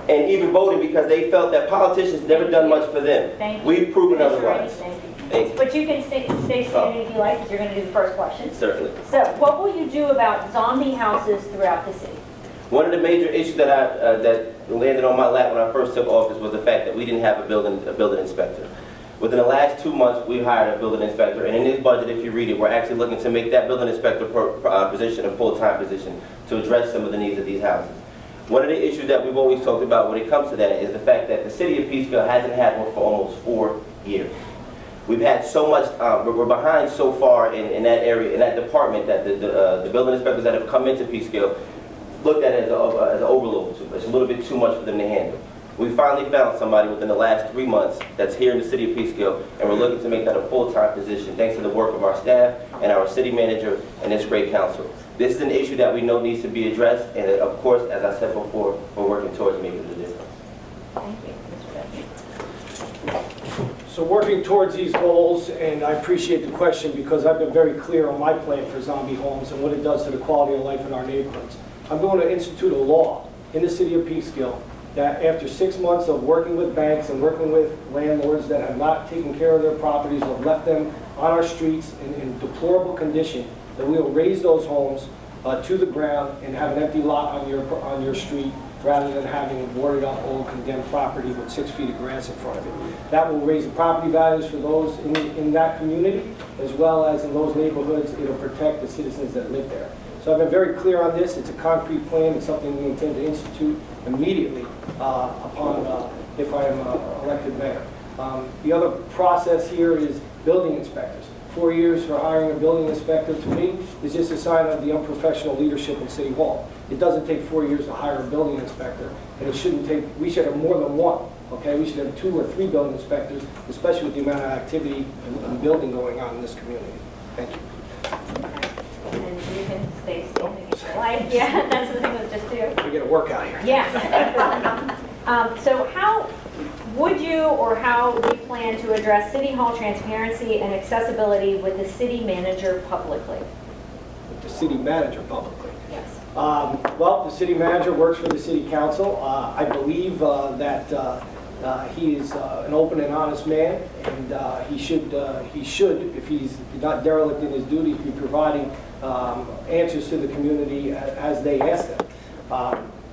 S9: and even voting because they felt that politicians never done much for them.
S2: Thank you.
S9: We've proven
S2: Mr.
S9: otherwise.
S2: Rainey, thank you.
S9: Thank you.
S2: But you can stay standing if you like, because you're going to do the first question.
S9: Certainly.
S2: So, what will you do about zombie houses throughout the city?
S9: One of the major issues that landed on my lap when I first took office was the fact that we didn't have a building inspector. Within the last 2 months, we hired a building inspector, and in this budget, if you read it, we're actually looking to make that building inspector position a full-time position to address some of the needs of these houses. One of the issues that we've always talked about when it comes to that is the fact that the city of Peekskill hasn't had one for almost 4 years. We've had so much, we're behind so far in that area, in that department, that the building inspectors that have come into Peekskill looked at it as an overload. It's a little bit too much for them to handle. We finally found somebody within the last 3 months that's here in the city of Peekskill, and we're looking to make that a full-time position thanks to the work of our staff and our city manager and this great council. This is an issue that we know needs to be addressed, and of course, as I said before, we're working towards making a difference.
S2: Thank you, Mr. Becky.
S8: So working towards these goals, and I appreciate the question because I've been very clear on my plan for zombie homes and what it does to the quality of life in our neighborhoods. I'm going to institute a law in the city of Peekskill that after 6 months of working with banks and working with landlords that have not taken care of their properties or left them on our streets in deplorable condition, that we will raise those homes to the ground and have an empty lot on your street rather than having a boarded up old condemned property with 6 feet of grass in front of it. That will raise the property values for those in that community as well as in those neighborhoods. It'll protect the citizens that live there. So I've been very clear on this. It's a concrete plan. It's something we intend to institute immediately if I am elected mayor. The other process here is building inspectors. 4 years for hiring a building inspector, to me, is just a sign of the unprofessional leadership in City Hall. It doesn't take 4 years to hire a building inspector, and it shouldn't take, we should have more than one, okay? We should have 2 or 3 building inspectors, especially with the amount of activity and building going on in this community. Thank you.
S2: And you can stay standing if you like. Yeah, that's the thing with just two.
S8: We get a workout here.
S2: Yes. So how would you or how do you plan to address City Hall transparency and accessibility with the city manager publicly?
S8: With the city manager publicly.
S2: Yes.
S8: Well, the city manager works for the city council. I believe that he is an open and honest man, and he should, if he's not derelict in his duties, be providing answers to the community as they ask them.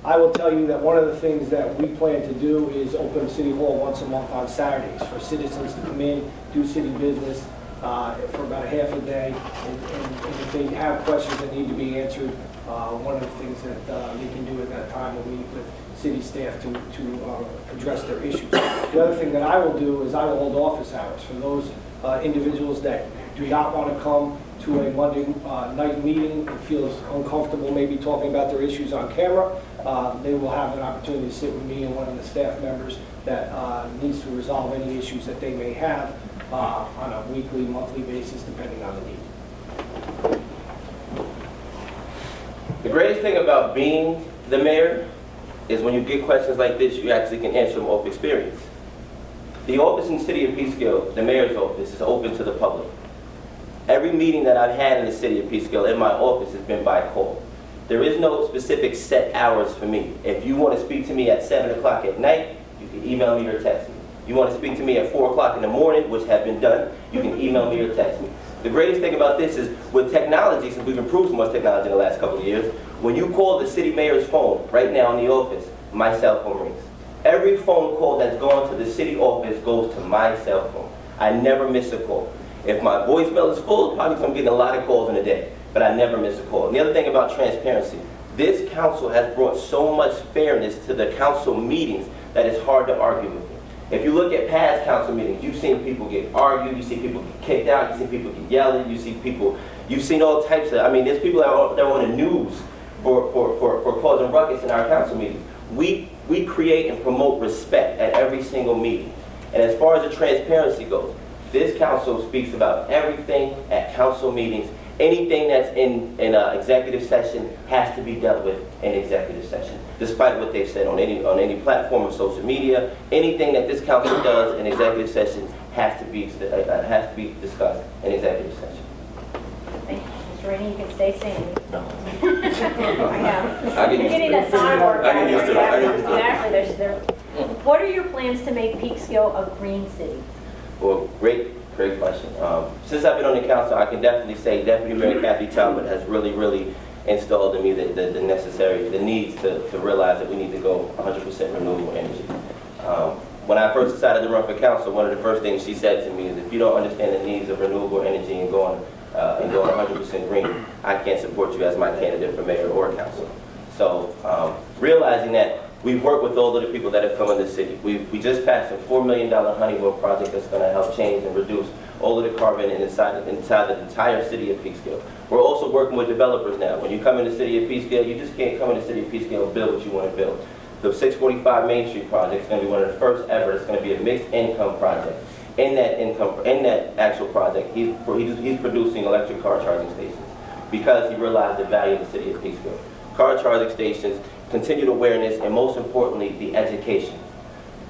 S8: I will tell you that one of the things that we plan to do is open City Hall once a month on Saturdays for citizens to come in, do city business for about a half a day, and if they have questions that need to be answered, one of the things that they can do at that time will meet with city staff to address their issues. The other thing that I will do is I will hold office hours for those individuals that do not want to come to a Monday night meeting and feel uncomfortable maybe talking about their issues on camera. They will have an opportunity to sit with me and one of the staff members that needs to resolve any issues that they may have on a weekly, monthly basis, depending on the need.
S9: The greatest thing about being the mayor is when you get questions like this, you actually can answer them off experience. The office in the city of Peekskill, the mayor's office, is open to the public. Every meeting that I've had in the city of Peekskill in my office has been by call. There is no specific set hours for me. If you want to speak to me at 7 o'clock at night, you can email me or text me. You want to speak to me at 4 o'clock in the morning, which have been done, you can email me or text me. The greatest thing about this is with technology, since we've improved so much technology in the last couple of years, when you call the city mayor's phone right now in the office, my cell phone rings. Every phone call that's gone to the city office goes to my cell phone. I never miss a call. If my voicemail is full, probably because I'm getting a lot of calls in a day, but I never miss a call. And the other thing about transparency, this council has brought so much fairness to the council meetings that it's hard to argue with me. If you look at past council meetings, you've seen people get argued, you see people get kicked out, you see people get yelled, you've seen all types of, I mean, there's people that are on the news for causing ruckus in our council meetings. We create and promote respect at every single meeting. And as far as the transparency goes, this council speaks about everything at council meetings, Anything that's in executive session has to be dealt with in executive session, despite what they've said on any platform of social media. Anything that this council does in executive session has to be discussed in executive session.
S2: Thank you. Mr. Rainey, you can stay standing.
S9: No.
S2: I know.
S9: I get
S2: You're
S9: used to
S2: getting
S9: it.
S2: a sign work.
S9: I get used to it. I get used to it.
S2: Exactly. What are your plans to make Peekskill a green city?
S9: Well, great question. Since I've been on the council, I can definitely say Deputy Mayor Kathy Talbot has really installed in me the needs to realize that we need to go 100% renewable energy. When I first decided to run for council, one of the first things she said to me is, if you don't understand the needs of renewable energy and going 100% green, I can't support you as my candidate for mayor or council. So realizing that, we've worked with all of the people that have come in the city. We just passed a $4 million Honeywell project that's going to help change and reduce all of the carbon inside the entire city of Peekskill. We're also working with developers now. When you come in the city of Peekskill, you just can't come in the city of Peekskill and build what you want to build. The 645 Main Street project is going to be one of the first ever. It's going to be a mixed income project. In that actual project, he's producing electric car charging stations because he realized the value of the city of Peekskill. Car charging stations, continued awareness, and most importantly, the education.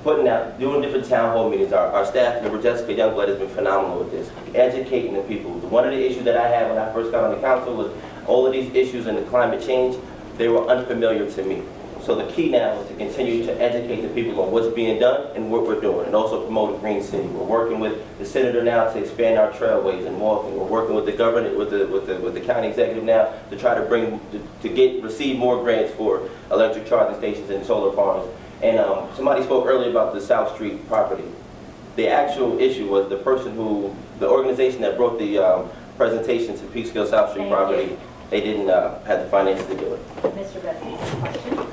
S9: Doing different town hall meetings. Our staff member, Jessica Youngblood, has been phenomenal with this. Educating the people. One of the issues that I had when I first got on the council was all of these issues in the climate change, they were unfamiliar to me. So the key now is to continue to educate the people on what's being done and what we're doing, and also promote a green city. We're working with the senator now to expand our trailways and walking. We're working with the governor, with the county executive now to try to receive more grants for electric charging stations and solar farms. And somebody spoke earlier about the South Street property. The actual issue was the organization that brought the presentation to Peekskill South Street property, they didn't have the finances to do it.
S2: Mr. Bessie, question?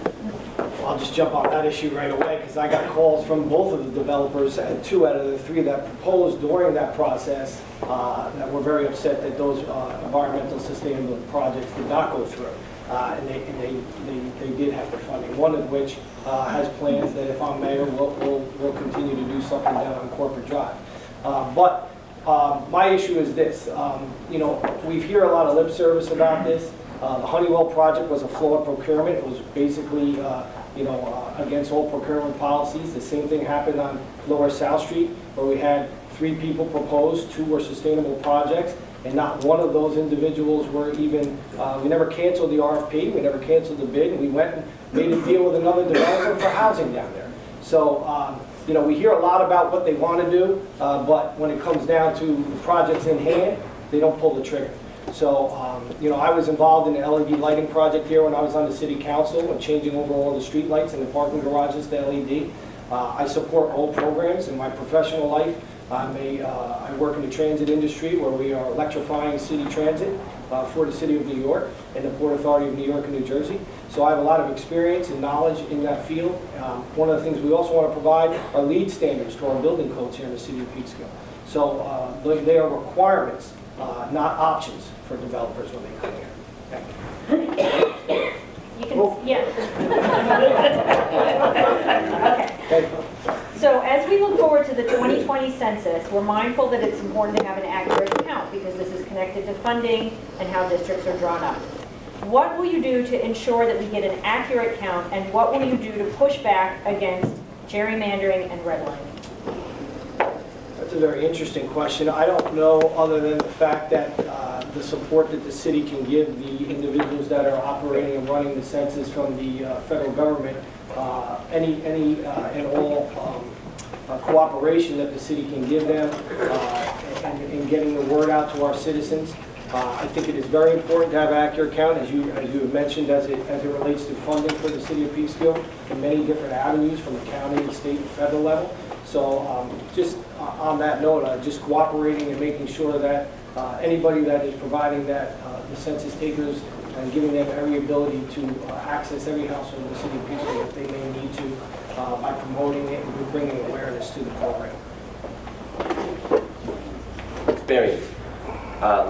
S8: I'll just jump on that issue right away because I got calls from both of the developers, and 2 out of the 3 that proposed during that process that were very upset that those environmental sustainable projects did not go through. And they did have the funding, one of which has plans that if I'm mayor, we'll continue to do something down on Corporate Drive. But my issue is this, we hear a lot of lip service about this. The Honeywell project was a flawed procurement. It was basically against all procurement policies. The same thing happened on Lower South Street, where we had 3 people propose, 2 were sustainable projects, and not one of those individuals were even, we never canceled the RFP, we never canceled the bid, and we went and made a deal with another developer for housing down there. So, we hear a lot about what they want to do, but when it comes down to the projects in hand, they don't pull the trigger. So, I was involved in the LED lighting project here when I was on the city council and changing over all the street lights in the parking garages to LED. I support all programs in my professional life. I work in the transit industry where we are electrifying city transit for the City of New York and the Port Authority of New York and New Jersey. So I have a lot of experience and knowledge in that field. One of the things we also want to provide are LEED standards to our building codes here in the City of Peekskill. So they are requirements, not options for developers when they come here. Thank you.
S2: You can, yeah. Okay. So as we look forward to the 2020 census, we're mindful that it's important to have an accurate count because this is connected to funding and how districts are drawn up. What will you do to ensure that we get an accurate count, and what will you do to push back against gerrymandering and redlining?
S8: That's a very interesting question. I don't know, other than the fact that the support that the city can give the individuals that are operating and running the census from the federal government, any and all cooperation that the city can give them in getting the word out to our citizens. I think it is very important to have an accurate count, as you have mentioned, as it relates to funding for the city of Peekskill in many different avenues from the county, the state, and federal level. So just on that note, just cooperating and making sure that anybody that is providing that, the census takers, and giving them every ability to access every household in the city of Peekskill if they may need to, by promoting it and bringing awareness to the program.
S9: Experience.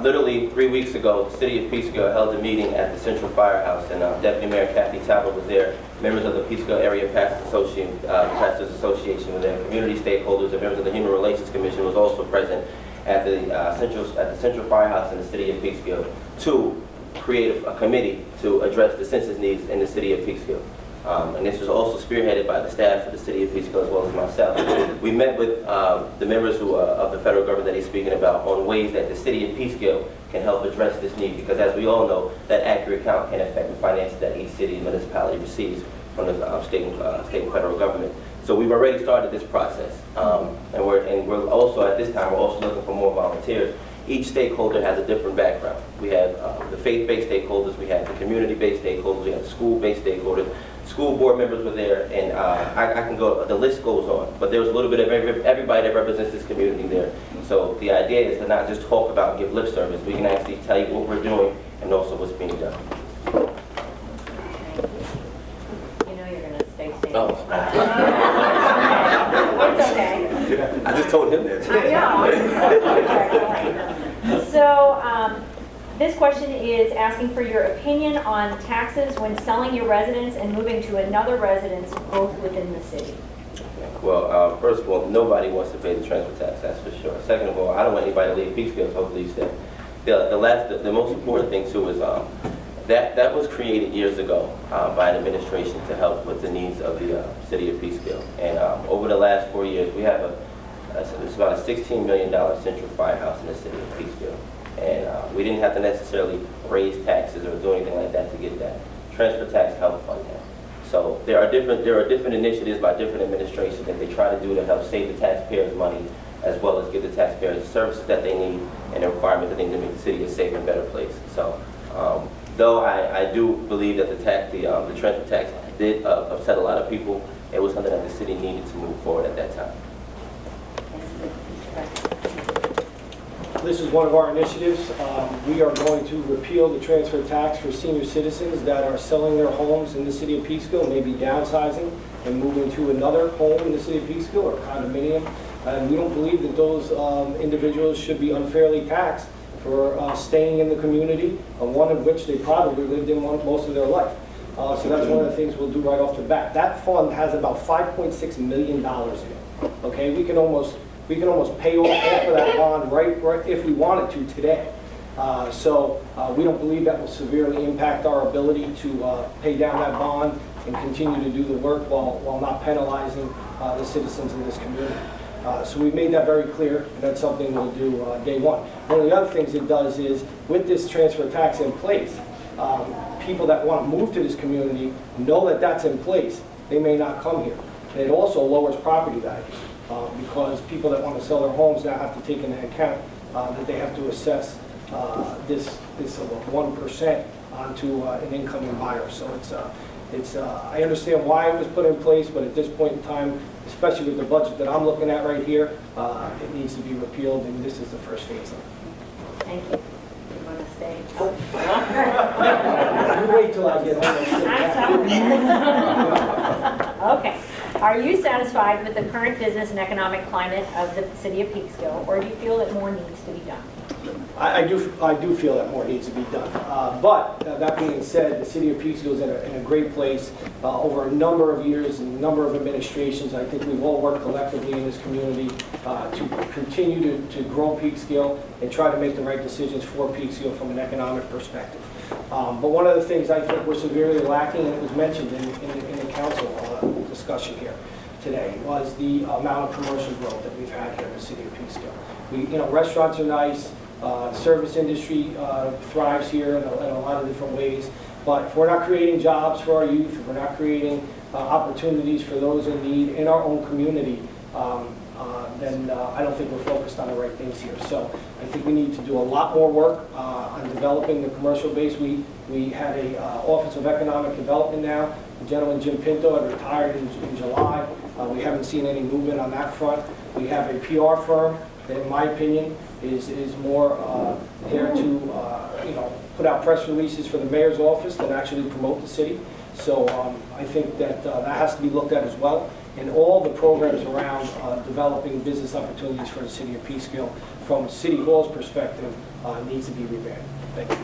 S9: Literally 3 weeks ago, the city of Peekskill held a meeting at the Central Firehouse, and Deputy Mayor Kathy Talbot was there. Members of the Peekskill Area Pastors Association were there. Community stakeholders and members of the Human Relations Commission was also present. at the Central Firehouse in the city of Peekskill to create a committee to address the census needs in the city of Peekskill. And this was also spearheaded by the staff of the city of Peekskill as well as myself. We met with the members of the federal government that he's speaking about on ways that the city of Peekskill can help address this need, because as we all know, that accurate count can affect the finances that each city and municipality receives from the state and federal government. So we've already started this process, and we're also at this time we're also looking for more volunteers. Each stakeholder has a different background. We have the faith-based stakeholders, we have the community-based stakeholders, we have the school-based stakeholders. School board members were there, and I can go, the list goes on, but there was a little bit of everybody that represents this community there. So the idea is to not just talk about and give lip service, we can actually tell you what we're doing and also what's being done.
S2: You know you're gonna stay standing.
S9: Oh.
S2: It's okay.
S9: I just told him that.
S2: I know. So, this question is asking for your opinion on taxes when selling your residence and moving to another residence, both within the city.
S9: Well, first of all, nobody wants to pay the transfer tax, that's for sure. Second of all, I don't want anybody to leave Peekskill, hopefully you stay. The most important thing too is that was created years ago by an administration to help with the needs of the city of Peekskill. And over the last 4 years, we have it's about a $16 million central firehouse in the city of Peekskill. And we didn't have to necessarily raise taxes or do anything like that to get that. Transfer tax helped fund that. So there are different initiatives by different administrations that they try to do to help save the taxpayers money, as well as give the taxpayers the services that they need and the requirements that they need to make the city a safer and better place. So though I do believe that the transfer tax did upset a lot of people, it was something that the city needed to move forward at that time.
S8: This is one of our initiatives. We are going to repeal the transfer tax for senior citizens that are selling their homes in the city of Peekskill, maybe downsizing and moving to another home in the city of Peekskill or condominium. And we don't believe that those individuals should be unfairly taxed for staying in the community, one of which they probably lived in most of their life. So that's one of the things we'll do right off the bat. That fund has about $5.6 million in it. Okay, we can almost pay off half of that bond right if we wanted to today. So we don't believe that will severely impact our ability to pay down that bond and continue to do the work while not penalizing the citizens in this community. So we made that very clear, and that's something we'll do day one. One of the other things it does is, with this transfer tax in place, people that want to move to this community know that that's in place. They may not come here. And it also lowers property values. Because people that want to sell their homes now have to take into account that they have to assess this 1% onto an incoming buyer. So I understand why it was put in place, but at this point in time, especially with the budget that I'm looking at right here, it needs to be repealed, and this is the first phase of it.
S2: Thank you. You want to stay?
S8: You wait till I get home and sit down.
S2: Okay. Are you satisfied with the current business and economic climate of the city of Peekskill, or do you feel that more needs to be done?
S8: I do feel that more needs to be done. But that being said, the city of Peekskill is in a great place. Over a number of years and a number of administrations, I think we've all worked collectively in this community to continue to grow Peekskill and try to make the right decisions for Peekskill from an economic perspective. But one of the things I think we're severely lacking, and it was mentioned in the council discussion here today, was the amount of commercial growth that we've had here in the city of Peekskill. Restaurants are nice. Service industry thrives here in a lot of different ways. But if we're not creating jobs for our youth, if we're not creating opportunities for those in need in our own community, then I don't think we're focused on the right things here. So I think we need to do a lot more work on developing the commercial base. We had a Office of Economic Development now. The gentleman, Jim Pinto, had retired in July. We haven't seen any movement on that front. We have a PR firm that, in my opinion, is more there to put out press releases for the mayor's office that actually promote the city. So I think that that has to be looked at as well. And all the programs around developing business opportunities for the city of Peekskill from City Hall's perspective needs to be revamped. Thank you.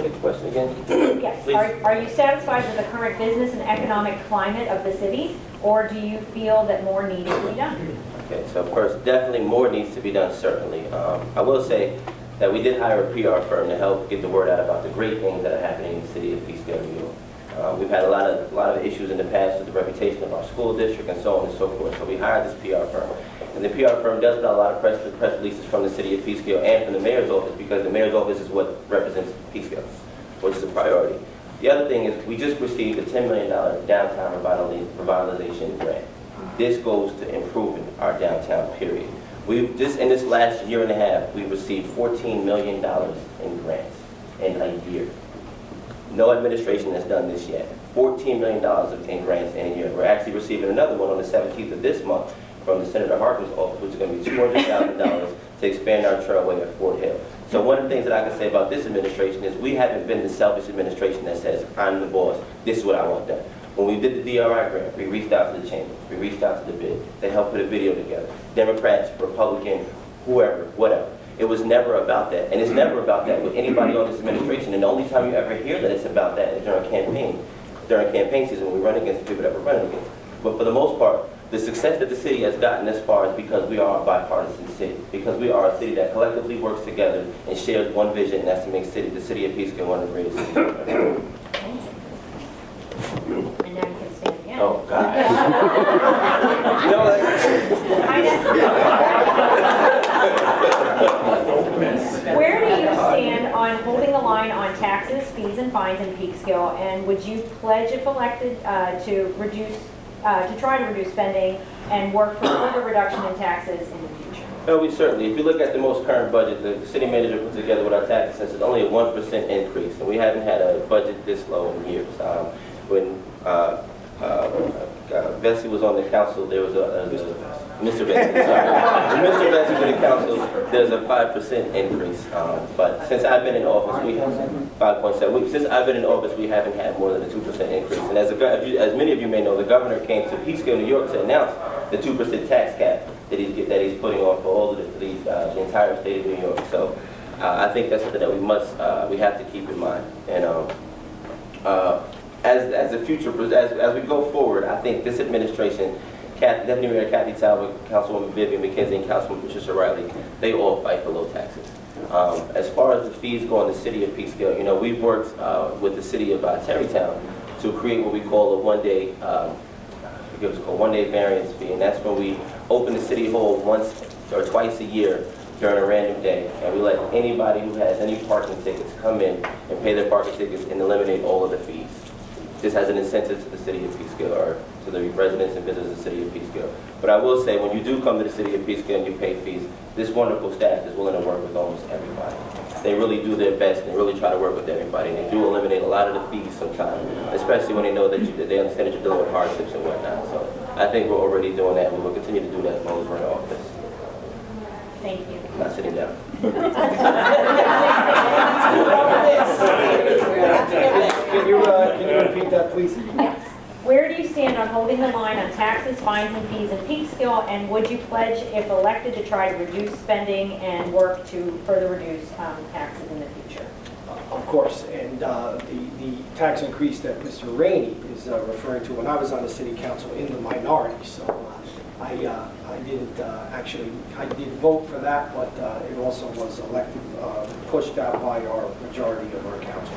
S9: Next question again.
S2: Yes.
S9: Please.
S2: Are you satisfied with the current business and economic climate of the city, or do you feel that more needs to be done?
S9: Okay, so first, definitely more needs to be done, certainly. I will say that we did hire a PR firm to help get the word out about the great things that are happening in the city of Peekskill, New York. We've had a lot of issues in the past with the reputation of our school district and so on and so forth. So we hired this PR firm. And the PR firm does put out a lot of press releases from the city of Peekskill and from the mayor's office, because the mayor's office is what represents Peekskill, which is a priority. The other thing is we just received a $10 million downtown revitalization grant. This goes to improving our downtown, period. In this last year and a half, we've received $14 million in grants in a year. No administration has done this yet. $14 million in grants in a year. We're actually receiving another one on the 17th of this month from the Senator Harkin's office, which is going to be $200,000 to expand our trailway at Fort Hill. So one of the things that I can say about this administration is we haven't been the selfish administration that says, I'm the boss, this is what I want done. When we did the DRI grant, we reached out to the chamber, we reached out to the bid. They helped put a video together. Democrats, Republican, whoever, whatever. It was never about that. And it's never about that with anybody on this administration. And the only time you ever hear that it's about that is during campaign season when we run against the people that we're running against. But for the most part, the success that the city has gotten this far is because we are a bipartisan city. Because we are a city that collectively works together and shares one vision, and that's to make the city of Peekskill one of the greatest cities ever.
S2: And now you can stand again.
S9: Oh, God. You know,
S2: Where do you stand on holding the line on taxes, fees, and fines in Peekskill? And would you pledge, if elected, to try to reduce spending and work for further reduction in taxes in the future?
S9: No, we certainly. If you look at the most current budget, the city manager put together with our tax assessors only a 1% increase, and we haven't had a budget this low in years. When Bessie was on the council, there was Mr. Bessie, sorry. When Mr. Bessie was on the council, there's a 5% increase. But since I've been in office, we have 5.7. Since I've been in office, we haven't had more than a 2% increase. And as many of you may know, the governor came to Peekskill, New York, to announce the 2% tax cap that he's putting on for all of the entire state of New York. So I think that's something that we have to keep in mind. And as the future, as we go forward, I think this administration, Deputy Mayor Kathy Talbot, Councilwoman Vivian McKenzie, and Councilwoman Patricia Riley, they all fight for low taxes. As far as the fees go in the city of Peekskill, you know, we've worked with the city of Terrytown to create what we call a one-day, one-day variance fee, and that's when we open the city hall once or twice a year during a random day, and we let anybody who has any parking tickets come in and pay their parking tickets and eliminate all of the fees. This has an incentive to the city of Peekskill, or to the residents and visitors of the city of Peekskill. But I will say, when you do come to the city of Peekskill and you pay fees, this wonderful staff is willing to work with almost everybody. They really do their best, and they really try to work with everybody, and they do eliminate a lot of the fees sometimes, especially when they know that they understand that you're dealing with hardships and whatnot. So I think we're already doing that, and we will continue to do that as long as we're in office.
S2: Thank you.
S9: I'm not sitting down.
S8: Can you repeat that, please?
S2: Yes. Where do you stand on holding the line on taxes, fines, and fees in Peekskill? And would you pledge, if elected, to try to reduce spending and work to further reduce taxes in the future?
S8: Of course, and the tax increase that Mr. Rainey is referring to, when I was on the city council in the minority, so I didn't I did vote for that, but it also was elected, pushed out by our majority of our council.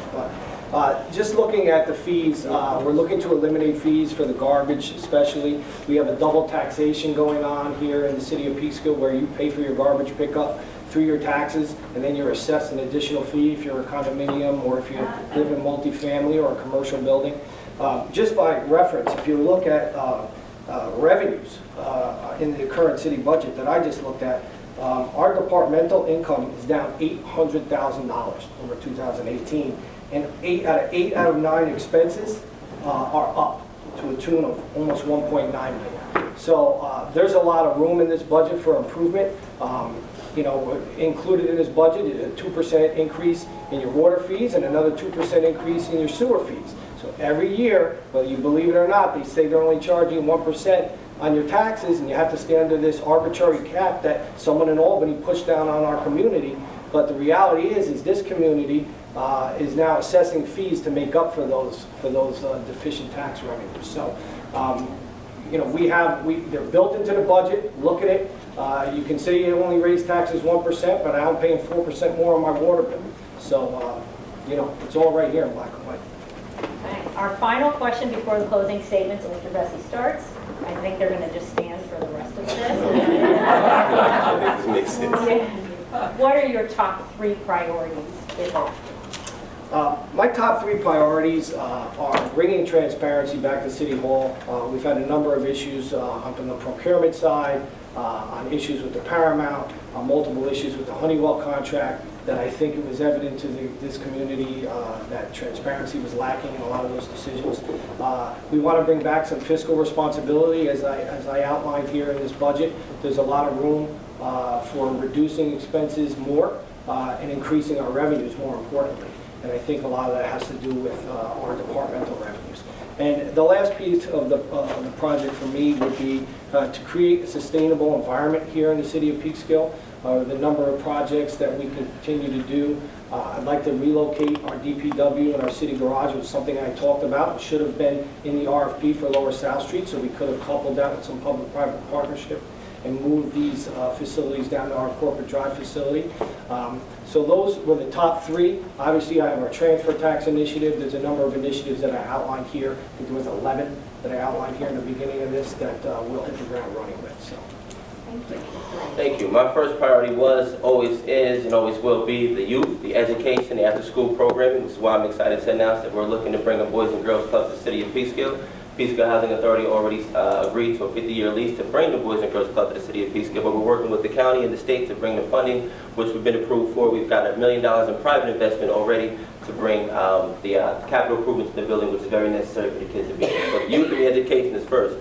S8: But just looking at the fees, we're looking to eliminate fees for the garbage especially. We have a double taxation going on here in the city of Peekskill, where you pay for your garbage pickup through your taxes, and then you're assessed an additional fee if you're a condominium or if you live in multifamily or a commercial building. Just by reference, if you look at revenues in the current city budget that I just looked at, our departmental income is down $800,000 over 2018, and 8 out of 9 expenses are up to a tune of almost $1.9 million. So there's a lot of room in this budget for improvement. You know, included in this budget is a 2% increase in your water fees and another 2% increase in your sewer fees. So every year, whether you believe it or not, they say they're only charging 1% on your taxes, and you have to stay under this arbitrary cap that someone in Albany pushed down on our community. But the reality is this community is now assessing fees to make up for those deficient tax revenues. So, You know, they're built into the budget, look at it. You can say you only raise taxes 1%, but I'm paying 4% more on my water bill. So, you know, it's all right here in black and white.
S2: Okay. Our final question before the closing statements, Mr. Bessie starts. I think they're going to just stand for the rest of this.
S9: Makes sense.
S2: What are your top 3 priorities, if all?
S8: My top 3 priorities are bringing transparency back to City Hall. We've had a number of issues on the procurement side, on issues with the Paramount, on multiple issues with the Honeywell contract, that I think it was evident to this community that transparency was lacking in a lot of those decisions. We want to bring back some fiscal responsibility, as I outlined here in this budget. There's a lot of room for reducing expenses more and increasing our revenues more importantly. And I think a lot of that has to do with our departmental revenues. And the last piece of the project for me would be to create a sustainable environment here in the city of Peekskill. The number of projects that we can continue to do. I'd like to relocate our DPW and our city garage, which is something I talked about. It should have been in the RFP for Lower South Street, so we could have coupled that with some public-private partnership and moved these facilities down to our corporate drive facility. So those were the top 3. Obviously, I have our transfer tax initiative. There's a number of initiatives that I outlined here. I think there was 11 that I outlined here in the beginning of this that we'll hit the ground running with. So.
S2: Thank you.
S9: Thank you. My first priority was, always is, and always will be the youth, the education, the after-school programming. This is why I'm excited to announce that we're looking to bring a Boys and Girls Club to the city of Peekskill. Peekskill Housing Authority already agreed to a 50-year lease to bring the Boys and Girls Club to the city of Peekskill, but we're working with the county and the state to bring the funding, which we've been approved for. We've got $1 million in private investment already to bring the capital improvements to the building, which is very necessary for the kids to be here. So the youth and the education is first.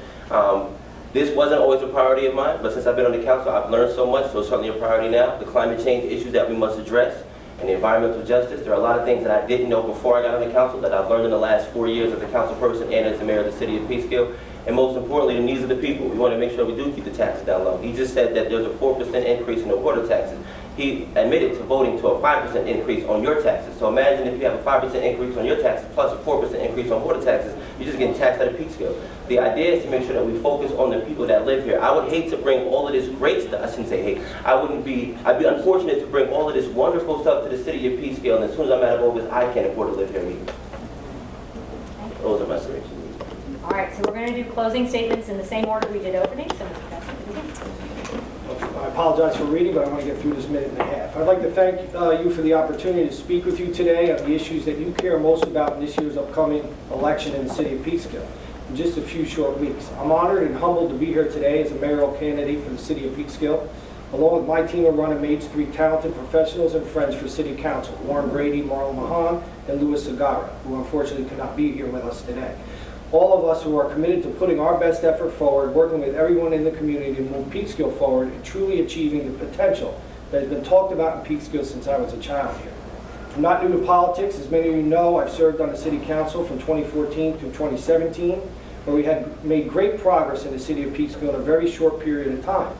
S9: This wasn't always a priority of mine, but since I've been on the council, I've learned so much, so it's certainly a priority now. The climate change issues that we must address, and the environmental justice. There are a lot of things that I didn't know before I got on the council that I've learned in the last 4 years as a council person and as the mayor of the city of Peekskill. And most importantly, the needs of the people. We want to make sure we do keep the taxes down low. He just said that there's a 4% increase in the water taxes. He admitted to voting to a 5% increase on your taxes. So imagine if you have a 5% increase on your taxes plus a 4% increase on water taxes, you're just getting taxed out of Peekskill. The idea is to make sure that we focus on the people that live here. I would hate to bring all of this great stuff. I shouldn't say hate. I'd be unfortunate to bring all of this wonderful stuff to the city of Peekskill, and as soon as I'm out of office, I can't afford to live here either. Those are my three.
S2: All right, so we're going to do closing statements in the same order we did opening. So Mr. Bessie, begin.
S8: I apologize for reading, but I want to get through this minute and a half. I'd like to thank you for the opportunity to speak with you today on the issues that you care most about in this year's upcoming election in the city of Peekskill. In just a few short weeks, I'm honored and humbled to be here today as a mayoral candidate for the city of Peekskill. Along with my team of running mates, 3 talented professionals and friends for city council, Warren Brady, Marlon Mahan, and Louis Segarra, who unfortunately could not be here with us today. All of us who are committed to putting our best effort forward, working with everyone in the community to move Peekskill forward and truly achieving the potential that has been talked about in Peekskill since I was a child here. I'm not new to politics. As many of you know, I've served on the city council from 2014 through 2017, where we had made great progress in the city of Peekskill in a very short period of time.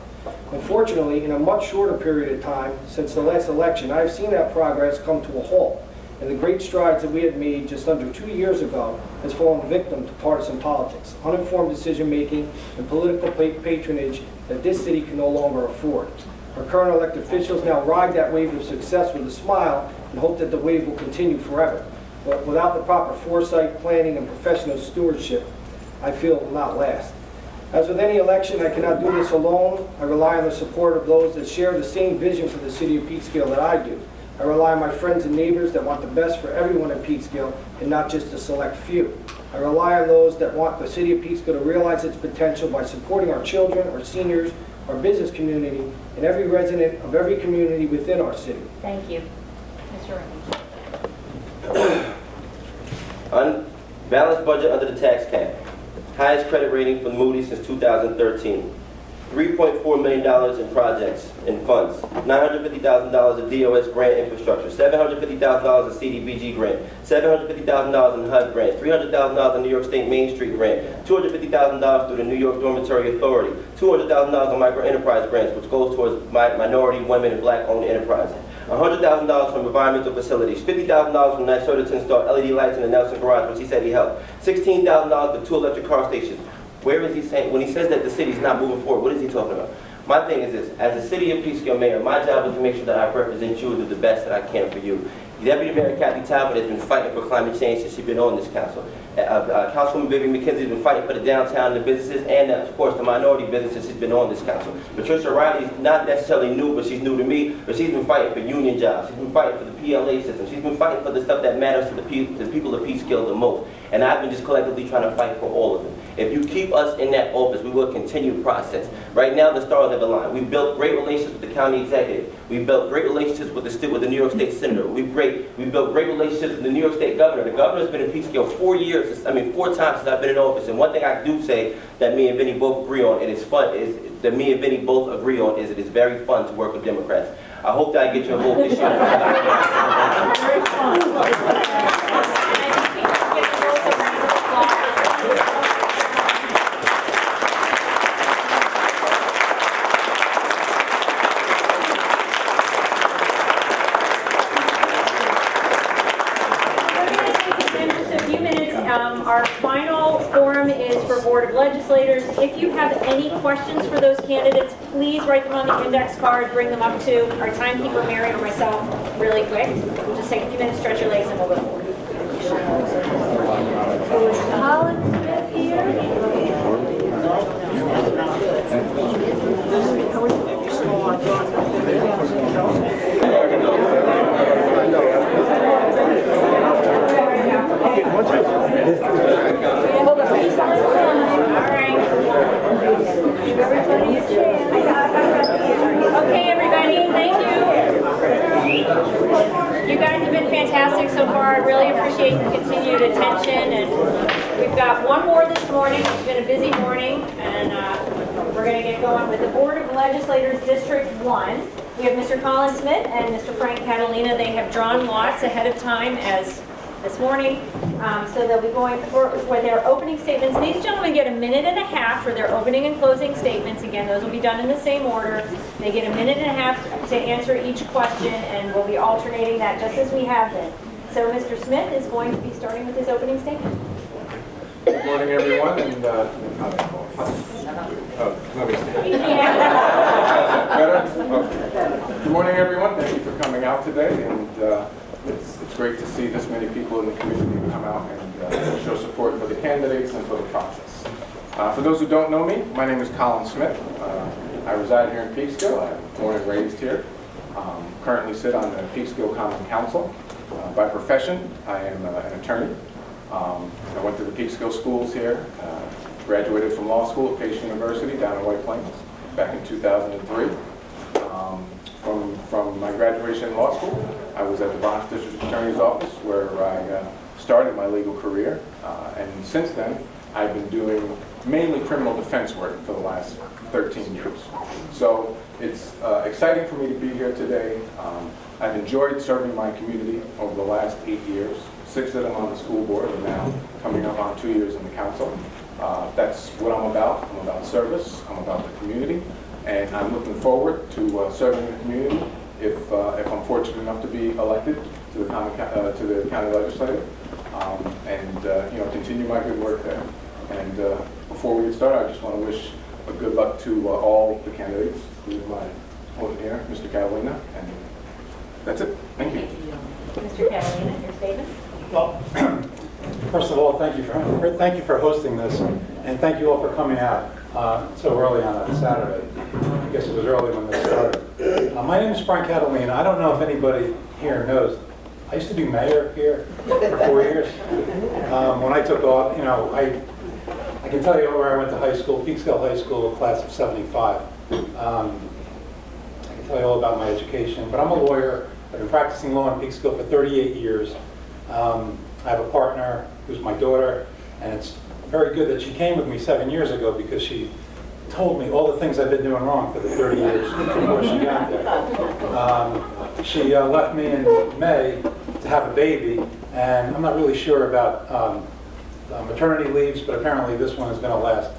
S8: Unfortunately, in a much shorter period of time, since the last election, I've seen that progress come to a halt. And the great strides that we had made just under 2 years ago has fallen victim to partisan politics, uninformed decision-making, and political patronage that this city can no longer afford. Our current elected officials now ride that wave of success with a smile and hope that the wave will continue forever. But without the proper foresight, planning, and professional stewardship, I feel it will not last. As with any election, I cannot do this alone. I rely on the support of those that share the same vision for the city of Peekskill that I do. I rely on my friends and neighbors that want the best for everyone in Peekskill and not just a select few. I rely on those that want the city of Peekskill to realize its potential by supporting our children, our seniors, our business community, and every resident of every community within our city.
S2: Thank you. Mr. Rainey.
S9: Unbalanced budget under the tax cap. Highest credit rating for Moody's since 2013. $3.4 million in projects and funds, $950,000 of DOS grant infrastructure, $750,000 of CDBG grant, $750,000 in HUD grants, $300,000 in New York State Main Street grant, $250,000 through the New York Dormitory Authority, $200,000 on micro enterprise grants, which goes towards minority, women, and black-owned enterprises. $100,000 from environmental facilities, $50,000 from NYSERDA to install LED lights in the Nelson Garage, which he said he helped, $16,000 for 2 electric car stations, Where is he saying, when he says that the city's not moving forward, what is he talking about? My thing is this, as a city of Peekskill mayor, my job is to make sure that I represent you and do the best that I can for you. Deputy Mayor Kathy Talbot has been fighting for climate change since she's been on this council. Councilwoman Vivian McKenzie has been fighting for the downtown and the businesses, and of course the minority businesses. She's been on this council. Patricia Riley is not necessarily new, but she's new to me. But she's been fighting for union jobs. She's been fighting for the PLA system. She's been fighting for the stuff that matters to the people of Peekskill the most. And I've been just collectively trying to fight for all of them. If you keep us in that office, we will continue the process. Right now, the stars of the line. We've built great relationships with the county executive. We've built great relationships with the New York State Senator. We've built great relationships with the New York State Governor. The Governor's been in Peekskill 4 times since I've been in office. And one thing I do say that me and Vinny both agree on, and it's fun, is that me and Vinny both agree on, is it is very fun to work with Democrats. I hope that I get your vote this year.
S2: Very fun. Our final forum is for Board of Legislators. If you have any questions for those candidates, please write them on the index card, bring them up to our timekeeper, Mary, or myself, really quick. We'll just take a few minutes, stretch your legs, and we'll go forward. Colin Smith here. Okay, everybody, thank you. You guys have been fantastic so far. I really appreciate the continued attention. And we've got one more this morning. It's been a busy morning, and we're going to get going with the Board of Legislators District 1. We have Mr. Colin Smith and Mr. Frank Catalina. They have drawn lots ahead of time as this morning. So they'll be going for their opening statements. These gentlemen get a minute and a half for their opening and closing statements. Again, those will be done in the same order. They get a minute and a half to answer each question, and we'll be alternating that just as we have been. So Mr. Smith is going to be starting with his opening statement.
S7: Good morning, everyone, and Better? Okay. Good morning, everyone. Thank you for coming out today, and it's great to see this many people in the community come out and show support for the candidates and for the process. For those who don't know me, my name is Colin Smith. I reside here in Peekskill. I'm born and raised here. Currently sit on the Peekskill Common Council. By profession, I am an attorney. I went to the Peekskill schools here, graduated from law school at Pace University down in White Plains back in 2003. From my graduation in law school, I was at the Bronx District Attorney's Office where I started my legal career. And since then, I've been doing mainly criminal defense work for the last 13 years. So it's exciting for me to be here today. I've enjoyed serving my community over the last 8 years. 6 of them on the school board, and now coming up on 2 years in the council. That's what I'm about. I'm about service. I'm about the community. And I'm looking forward to serving the community if I'm fortunate enough to be elected to the county legislature, and continue my good work there. And before we get started, I just want to wish a good luck to all the candidates, including my opponent here, Mr. Catalina. And that's it. Thank you.
S2: Mr. Catalina, your statement.
S10: Well, first of all, thank you for hosting this, and thank you all for coming out so early on a Saturday. I guess it was early when this started. My name is Frank Catalina. I don't know if anybody here knows. I used to be mayor here for 4 years. When I took off, I can tell you where I went to high school, Peekskill High School, class of '75. I can tell you all about my education, but I'm a lawyer. I've been practicing law in Peekskill for 38 years. I have a partner who's my daughter, and it's very good that she came with me 7 years ago because she told me all the things I've been doing wrong for the 30 years before she got there. She left me in May to have a baby, and I'm not really sure about maternity leaves, but apparently this one is going to last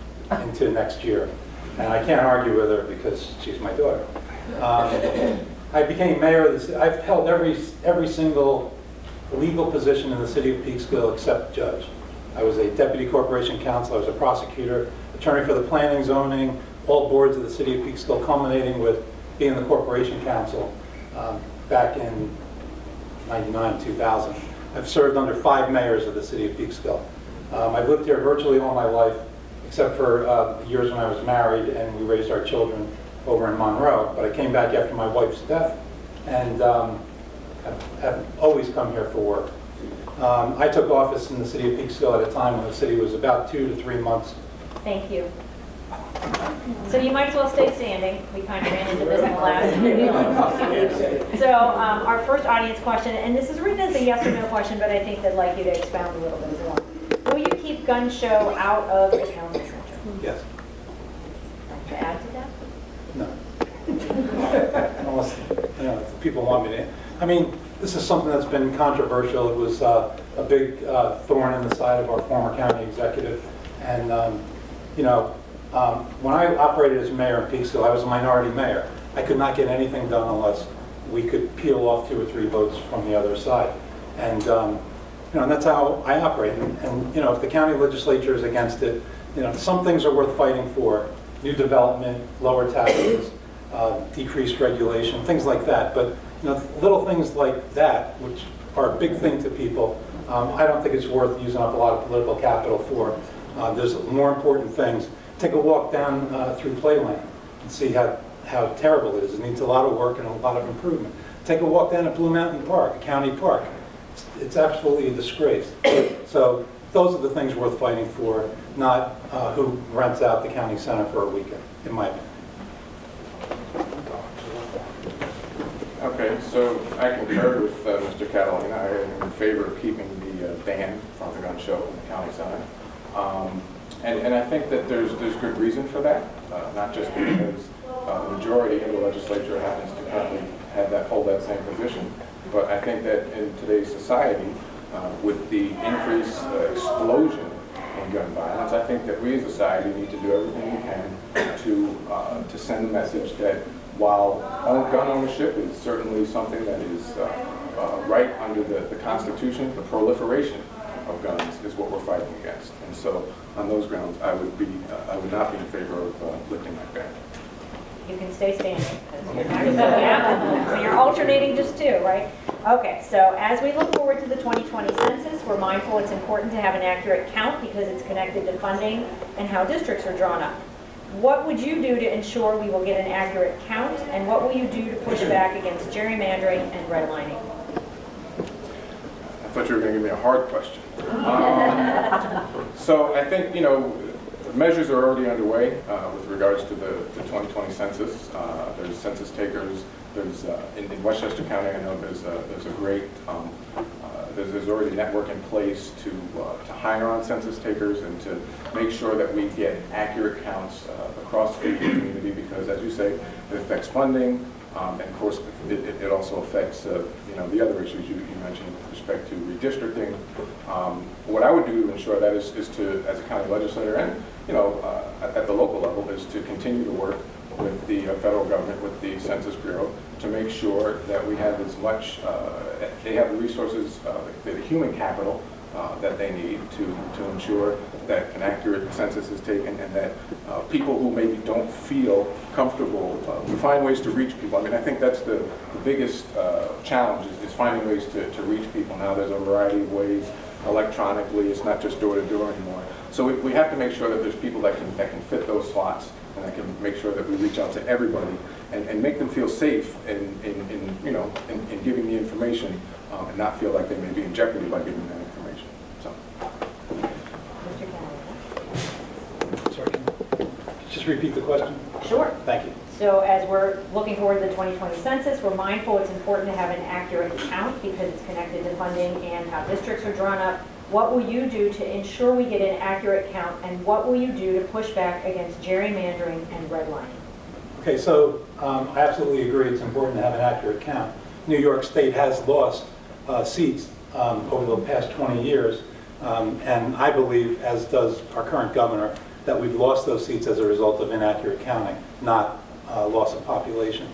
S10: into next year. And I can't argue with her because she's my daughter. I became mayor of the city. I've held every single legal position in the city of Peekskill except judge. I was a deputy corporation counsel, I was a prosecutor, attorney for the planning, zoning, all boards of the city of Peekskill, culminating with being the corporation counsel back in 99, 2000. I've served under 5 mayors of the city of Peekskill. I've lived here virtually all my life, except for the years when I was married and we raised our children over in Monroe. But I came back after my wife's death and have always come here for work. I took office in the city of Peekskill at a time when the city was about 2 to 3 months.
S2: Thank you. So you might as well stay standing. We kind of ran into this in the last meeting. So our first audience question, and this is written as a yes or no question, but I think they'd like you to expound a little bit as well. Will you keep gun show out of the county center?
S10: Yes.
S2: To add to that?
S10: No. Unless, if people want me to. I mean, this is something that's been controversial. It was a big thorn in the side of our former county executive. And, when I operated as mayor in Peekskill, I was a minority mayor. I could not get anything done unless we could peel off 2 or 3 votes from the other side. And, and that's how I operate. And, if the county legislature is against it, some things are worth fighting for. New development, lower taxes, decreased regulation, things like that. But, little things like that, which are a big thing to people, I don't think it's worth using up a lot of political capital for. There's more important things. Take a walk down through Playland and see how terrible it is. It needs a lot of work and a lot of improvement. Take a walk down at Blue Mountain Park, a county park. It's absolutely a disgrace. So those are the things worth fighting for, not who rents out the county center for a weekend, in my opinion.
S7: Okay, so I concur with Mr. Catalina. I am in favor of keeping the ban from the gun show in the county center. And I think that there's good reason for that, not just because the majority of the legislature happens to currently hold that same position, but I think that in today's society, with the increased explosion in gun violence, I think that we as a society need to do everything we can to send a message that while gun ownership is certainly something that is right under the Constitution, the proliferation of guns is what we're fighting against. And so on those grounds, I would not be in favor of lifting that ban.
S2: You can stay standing. When you're alternating just 2, right? Okay, so as we look forward to the 2020 census, we're mindful it's important to have an accurate count because it's connected to funding and how districts are drawn up. What would you do to ensure we will get an accurate count, and what will you do to push back against gerrymandering and redlining?
S7: I thought you were going to give me a hard question. So I think, measures are already underway with regards to the 2020 census. There's census takers. There's in Westchester County, I know there's a great there's already a network in place to hire on census takers and to make sure that we get accurate counts across the community, because, as you say, it affects funding, and of course it also affects the other issues you mentioned with respect to redistricting. What I would do to ensure that is to, as a county legislator and at the local level, is to continue to work with the federal government, with the Census Bureau, to make sure that we have as much, they have the resources, the human capital that they need to ensure that an accurate census is taken, and that people who maybe don't feel comfortable, we find ways to reach people. I mean, I think that's the biggest challenge is finding ways to reach people. Now there's a variety of ways electronically. It's not just door to door anymore. So we have to make sure that there's people that can fit those slots, and that can make sure that we reach out to everybody and make them feel safe in giving the information, and not feel like they may be in jeopardy by giving that information. So.
S2: Mr. Kennedy.
S10: Sorry, can you just repeat the question?
S2: Sure.
S10: Thank you.
S2: So as we're looking forward to the 2020 census, we're mindful it's important to have an accurate count because it's connected to funding and how districts are drawn up. What will you do to ensure we get an accurate count, and what will you do to push back against gerrymandering and redlining?
S10: Okay, so I absolutely agree it's important to have an accurate count. New York State has lost seats over the past 20 years, and I believe, as does our current governor, that we've lost those seats as a result of inaccurate counting, not loss of population.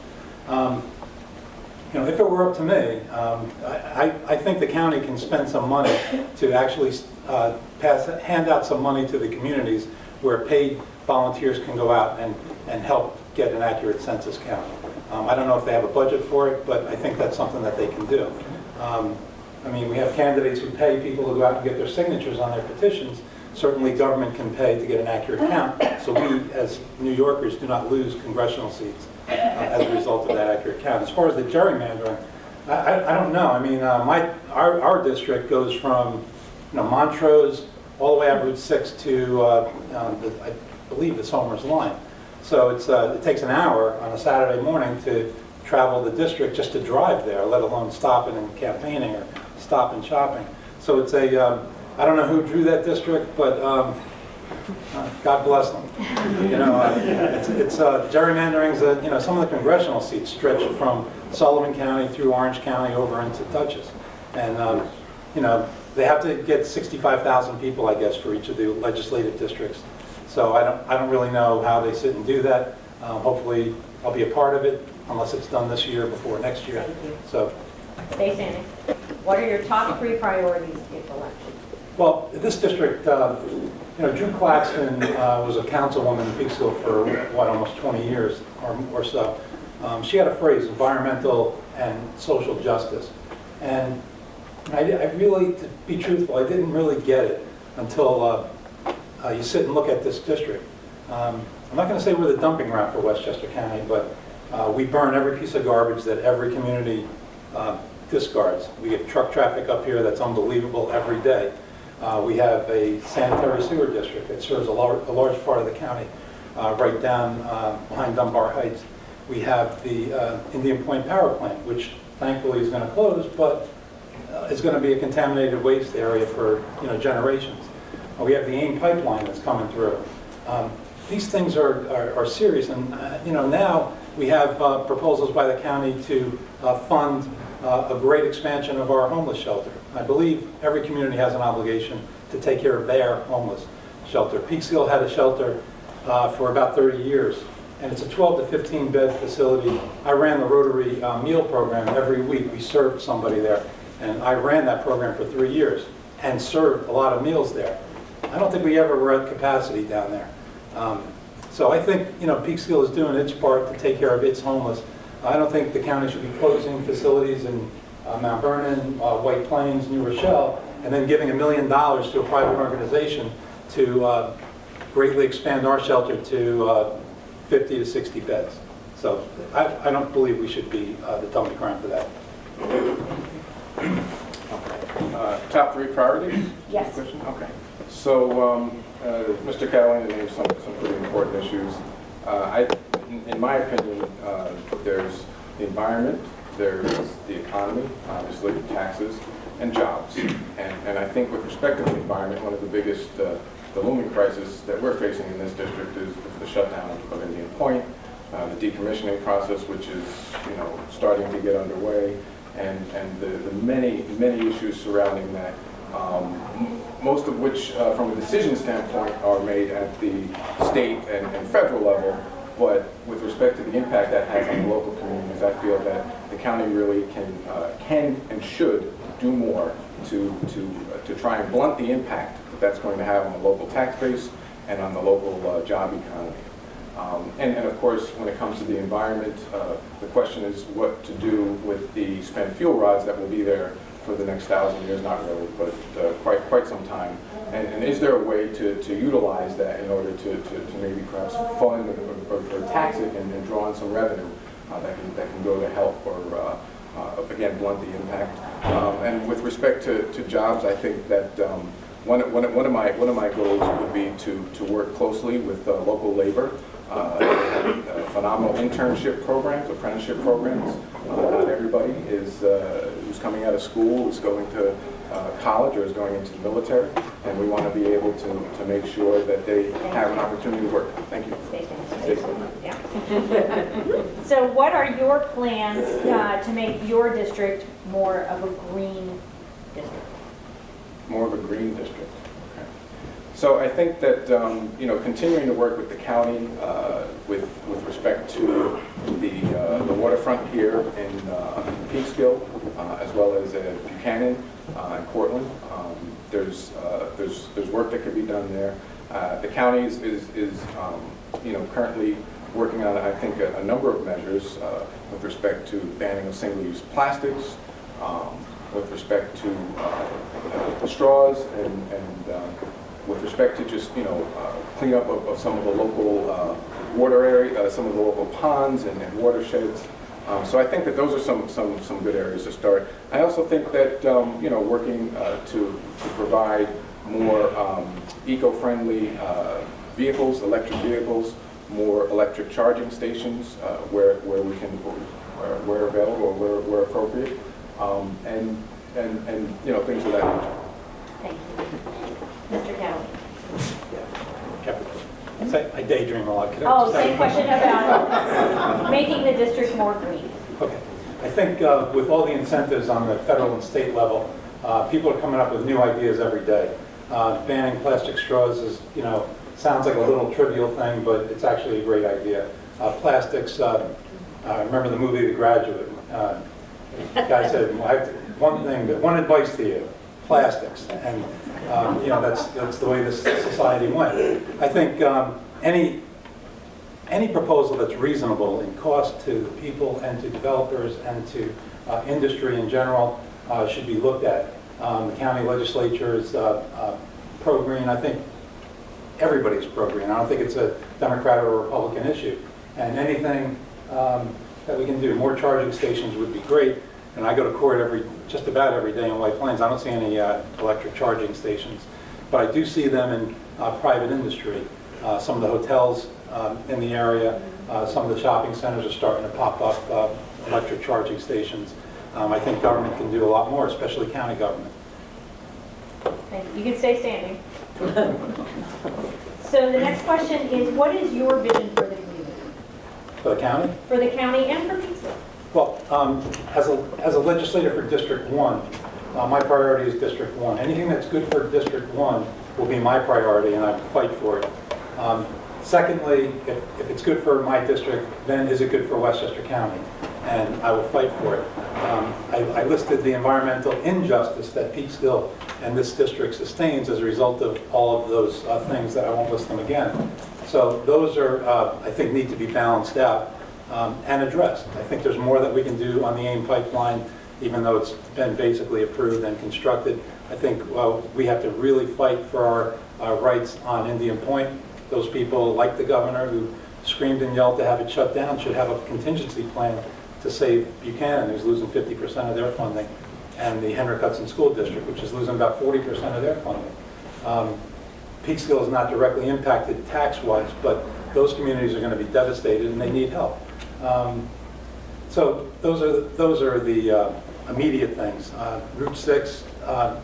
S10: if it were up to me, I think the county can spend some money to actually hand out some money to the communities where paid volunteers can go out and help get an accurate census count. I don't know if they have a budget for it, but I think that's something that they can do. I mean, we have candidates who pay people to go out and get their signatures on their petitions. Certainly government can pay to get an accurate count, so we as New Yorkers do not lose congressional seats as a result of that accurate count. As far as the gerrymandering, I don't know. I mean, our district goes from Montrose all the way up Route 6 to, I believe, the Somers line. So it takes an hour on a Saturday morning to travel the district just to drive there, let alone stopping and campaigning or stop and shopping. So it's I don't know who drew that district, but God bless them. Gerrymandering's some of the congressional seats stretch from Sullivan County through Orange County over into Dutchess. And, they have to get 65,000 people, I guess, for each of the legislative districts. So I don't really know how they sit and do that. Hopefully I'll be a part of it, unless it's done this year before next year. So.
S2: Stay standing. What are your top 3 priorities if elected?
S10: Well, this district, Drew Claxton was a councilwoman in Peekskill for, almost 20 years or so. She had a phrase, environmental and social justice. And I really, to be truthful, I didn't really get it until you sit and look at this district. I'm not going to say we're the dumping ground for Westchester County, but we burn every piece of garbage that every community discards. We get truck traffic up here that's unbelievable every day. We have a sanitary sewer district that serves a large part of the county, right down behind Dunbar Heights. We have the Indian Point Power Plant, which thankfully is going to close, but it's going to be a contaminated waste area for generations. We have the AIM pipeline that's coming through. These things are serious, and now we have proposals by the county to fund a great expansion of our homeless shelter. I believe every community has an obligation to take care of their homeless shelter. Peekskill had a shelter for about 30 years, and it's a 12 to 15 bed facility. I ran the Rotary meal program every week. We served somebody there, and I ran that program for 3 years and served a lot of meals there. I don't think we ever were at capacity down there. So I think Peekskill is doing its part to take care of its homeless. I don't think the county should be closing facilities in Mount Vernon, White Plains, New Rochelle, and then giving $1 million to a private organization to greatly expand our shelter to 50 to 60 beds. So I don't believe we should be the dumping ground for that.
S7: Top 3 priorities?
S2: Yes.
S7: Okay. So Mr. Callahan named some pretty important issues. In my opinion, there's the environment, there's the economy, obviously, taxes, and jobs. And I think with respect to the environment, one of the biggest, the looming crisis that we're facing in this district is the shutdown of Indian Point, the decommissioning process, which is starting to get underway, and the many issues surrounding that. Most of which, from a decision standpoint, are made at the state and federal level, but with respect to the impact that has on the local communities, I feel that the county really can and should do more to try and blunt the impact that that's going to have on the local tax base and on the local job economy. And of course, when it comes to the environment, the question is what to do with the spent fuel rods that will be there for the next 1,000 years, not really, but quite some time. And is there a way to utilize that in order to maybe perhaps fund or tax it and draw in some revenue that can go to help or again blunt the impact. And with respect to jobs, I think that one of my goals would be to work closely with local labor. Phenomenal internship programs, apprenticeship programs. Not everybody who's coming out of school is going to college or is going into the military, and we want to be able to make sure that they have an opportunity to work. Thank you. Stay safe.
S2: Yeah. So what are your plans to make your district more of a green district?
S7: More of a green district. Okay. So I think that continuing to work with the county with respect to the waterfront here in Peekskill, as well as at Buchanan and Cortland. There's work that could be done there. The county is currently working on, I think, a number of measures with respect to banning of single-use plastics, with respect to straws, and with respect to just cleanup of some of the local water area, some of the local ponds and watersheds. So I think that those are some good areas to start. I also think that working to provide more eco-friendly vehicles, electric vehicles, more electric charging stations where we can, where available or where appropriate, and things of that nature.
S2: Thank you. Mr. Cowley.
S10: I daydream a lot. Could I
S2: Oh,
S10: just have-
S2: same question about making the district more green.
S10: Okay. I think with all the incentives on the federal and state level, people are coming up with new ideas every day. Banning plastic straws is, sounds like a little trivial thing, but it's actually a great idea. Plastics, I remember the movie The Graduate. The guy said, well, I have one advice to you, plastics. And, that's the way this society went. I think any proposal that's reasonable in cost to the people and to developers and to industry in general should be looked at. The county legislature is pro-green. I think everybody's pro-green. I don't think it's a Democrat or Republican issue. And anything that we can do, more charging stations would be great. And I go to court just about every day in White Plains. I don't see any electric charging stations, but I do see them in private industry. Some of the hotels in the area, some of the shopping centers are starting to pop up electric charging stations. I think government can do a lot more, especially county government.
S2: Thank you. You can stay standing. So the next question is, what is your vision for the community?
S10: For the county?
S2: For the county and for Peekskill?
S10: Well, as a legislator for District 1, my priority is District 1. Anything that's good for District 1 will be my priority, and I fight for it. Secondly, if it's good for my district, then is it good for Westchester County? And I will fight for it. I listed the environmental injustice that Peekskill and this district sustains as a result of all of those things that I won't list them again. So those are, I think, need to be balanced out and addressed. I think there's more that we can do on the AIM pipeline, even though it's been basically approved and constructed. I think we have to really fight for our rights on Indian Point. Those people, like the governor, who screamed and yelled to have it shut down, should have a contingency plan to save Buchanan, who's losing 50% of their funding, and the Henrik Hudson School District, which is losing about 40% of their funding. Peekskill is not directly impacted tax-wise, but those communities are going to be devastated and they need help. So those are the immediate things. Route 6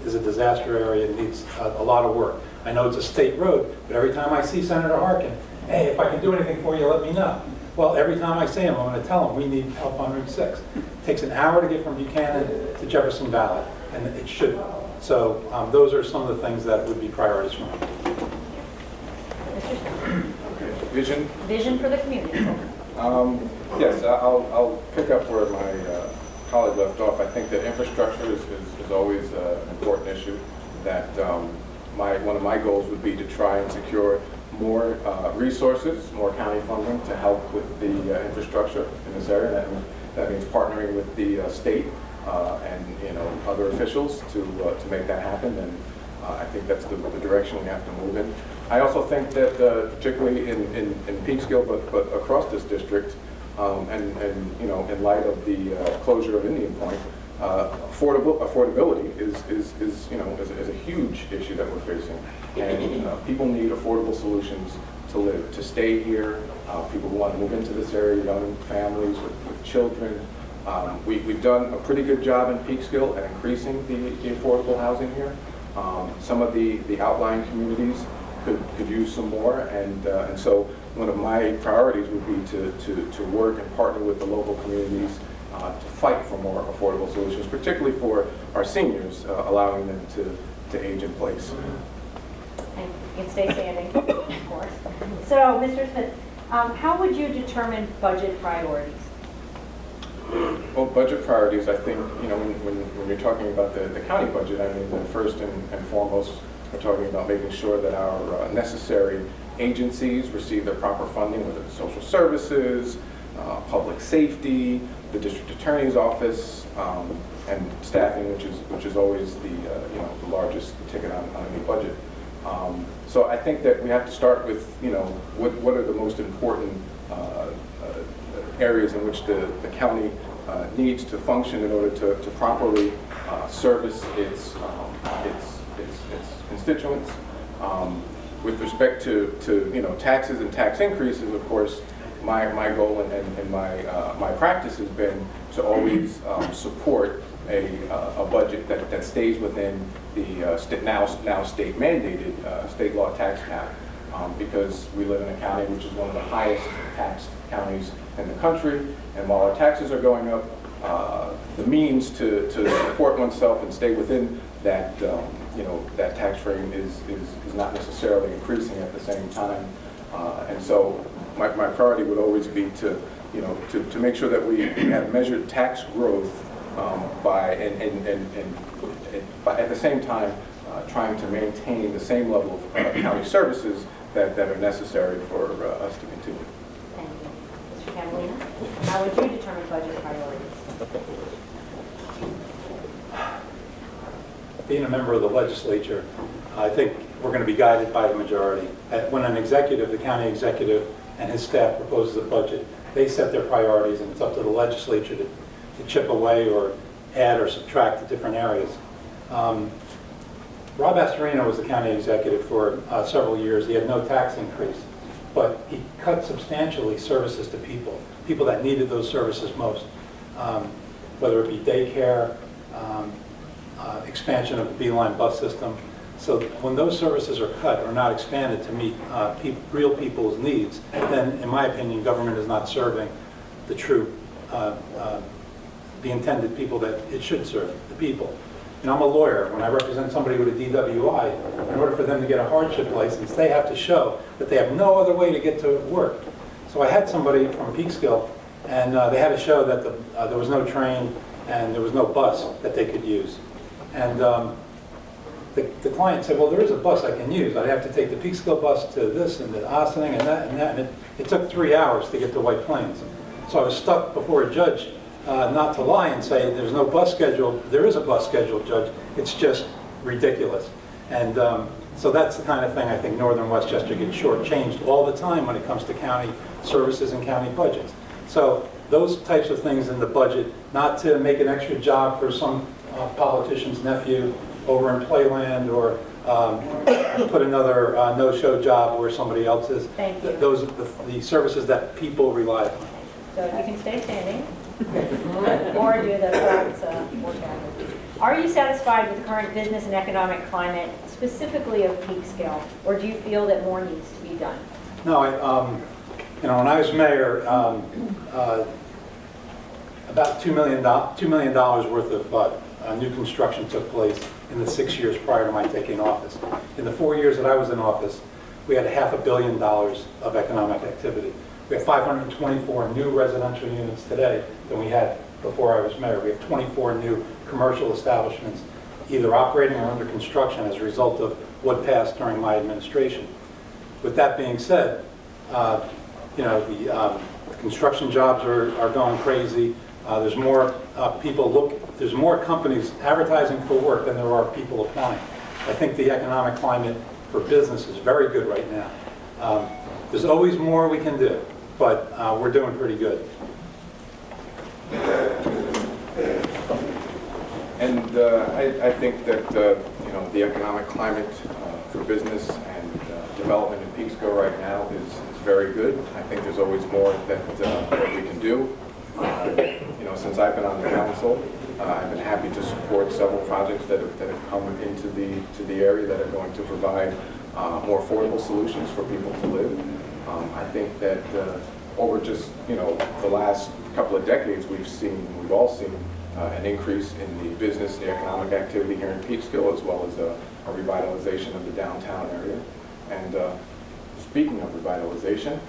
S10: is a disaster area. It needs a lot of work. I know it's a state road, but every time I see Senator Harkin, hey, if I can do anything for you, let me know. Well, every time I see him, I'm going to tell him we need help on Route 6. It takes an hour to get from Buchanan to Jefferson Valley, and it shouldn't. So those are some of the things that would be priorities for me.
S2: Mr. Stone.
S7: Okay. Vision.
S2: Vision for the community.
S7: Yes, I'll pick up where my colleague left off. I think that infrastructure is always an important issue. That one of my goals would be to try and secure more resources, more county funding to help with the infrastructure in this area. That means partnering with the state and other officials to make that happen. And I think that's the direction we have to move in. I also think that particularly in Peekskill, but across this district, and in light of the closure of Indian Point, affordability is a huge issue that we're facing, and people need affordable solutions to live, to stay here. People who want to move into this area, young families with children. We've done a pretty good job in Peekskill at increasing the affordable housing here. Some of the outlying communities could use some more, and so one of my priorities would be to work and partner with the local communities to fight for more affordable solutions, particularly for our seniors, allowing them to age in place.
S2: And you can stay standing, of course. So, Mr. Smith, how would you determine budget priorities?
S7: Well, budget priorities, I think, when you're talking about the county budget, I mean, the first and foremost, we're talking about making sure that our necessary agencies receive their proper funding, whether it's social services, public safety, the district attorney's office, and staffing, which is always the largest ticket on any budget. So I think that we have to start with what are the most important areas in which the county needs to function in order to properly service its constituents. With respect to taxes and tax increases, of course, my goal and my practice has been to always support a budget that stays within the now state mandated state law tax cap, because we live in a county which is one of the highest taxed counties in the country, and while our taxes are going up, the means to support oneself and stay within that that tax frame is not necessarily increasing at the same time, and so my priority would always be to make sure that we have measured tax growth by at the same time trying to maintain the same level of county services that are necessary for us to continue.
S2: Thank you. Mr. Catalina, how would you determine budget priorities?
S10: Being a member of the legislature, I think we're going to be guided by the majority. When an executive, the county executive, and his staff proposes a budget, they set their priorities, and it's up to the legislature to chip away or add or subtract to different areas. Rob Astorino was the county executive for several years. He had no tax increase, but he cut substantially services to people that needed those services most, whether it be daycare, expansion of the Beeline bus system. So when those services are cut or not expanded to meet real people's needs, then in my opinion, government is not serving the true, the intended people that it should serve, the people. And I'm a lawyer. When I represent somebody with a DWI, in order for them to get a hardship license, they have to show that they have no other way to get to work. So I had somebody from Peekskill, and they had to show that there was no train and there was no bus that they could use. And the client said, well, there is a bus I can use. I'd have to take the Peekskill bus to this and the Ossining and that and that. And it took 3 hours to get to White Plains. So I was stuck before a judge not to lie and say there's no bus schedule. There is a bus schedule, Judge. It's just ridiculous. And so that's the kind of thing I think Northern Westchester gets shortchanged all the time when it comes to county services and county budgets. So those types of things in the budget, not to make an extra job for some politician's nephew over in Playland, or put another no-show job where somebody else is.
S2: Thank you.
S10: Those are the services that people rely upon.
S2: So if you can stay standing, or do the crowd's workout. Are you satisfied with the current business and economic climate, specifically of Peekskill, or do you feel that more needs to be done?
S10: No, when I was mayor, about $2 million worth of new construction took place in the 6 years prior to my taking office. In the 4 years that I was in office, we had $500 million of economic activity. We have 524 new residential units today than we had before I was mayor. We have 24 new commercial establishments either operating or under construction as a result of what passed during my administration. With that being said, the construction jobs are going crazy. There's more there's more companies advertising for work than there are people applying. I think the economic climate for business is very good right now. There's always more we can do, but we're doing pretty good.
S7: And I think that the economic climate for business and development in Peekskill right now is very good. I think there's always more that we can do. Since I've been on the council, I've been happy to support several projects that have come into the area that are going to provide more affordable solutions for people to live. I think that over just the last couple of decades, we've all seen an increase in the business, the economic activity here in Peekskill, as well as a revitalization of the downtown area. And speaking of revitalization,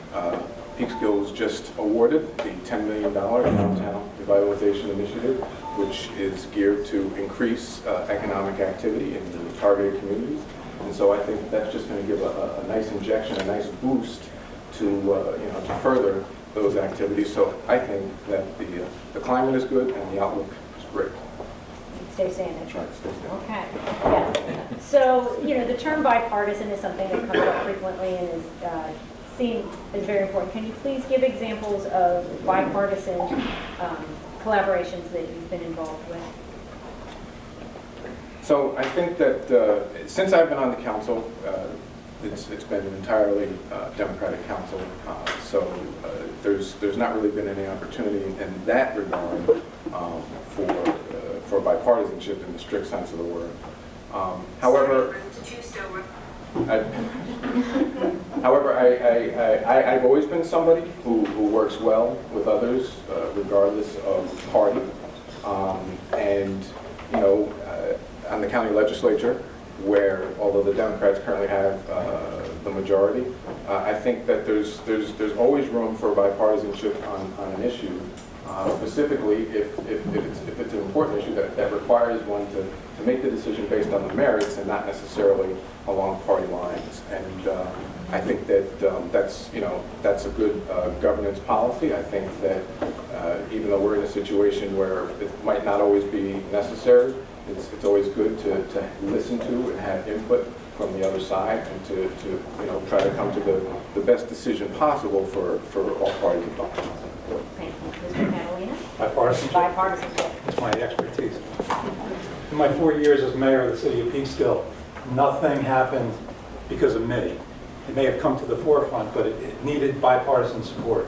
S7: Peekskill was just awarded the $10 million Downtown Revitalization Initiative, which is geared to increase economic activity in the targeted communities. And so I think that's just going to give a nice injection, a nice boost to, to further those activities. So I think that the climate is good and the outlook is great.
S2: Stay standing.
S7: That's right, stay standing.
S2: Okay, yes. So, the term bipartisan is something that comes up frequently and is seen as very important. Can you please give examples of bipartisan collaborations that you've been involved with?
S7: So I think that since I've been on the council, it's been an entirely Democratic council. So there's not really been any opportunity in that regard for bipartisanship in the strict sense of the word. However, I've always been somebody who works well with others, regardless of party. On the county legislature, where although the Democrats currently have the majority, I think that there's always room for bipartisanship on an issue, specifically if it's an important issue that requires one to make the decision based on the merits and not necessarily along party lines. And I think that that's a good governance policy. I think that even though we're in a situation where it might not always be necessary, it's always good to listen to and have input from the other side and to try to come to the best decision possible for all parties involved.
S2: Thank you. Mr. Catalina?
S10: Bipartisanship?
S2: Bipartisanship.
S10: It's my expertise. In my 4 years as mayor of the city of Peekskill, nothing happened because of me. It may have come to the forefront, but it needed bipartisan support.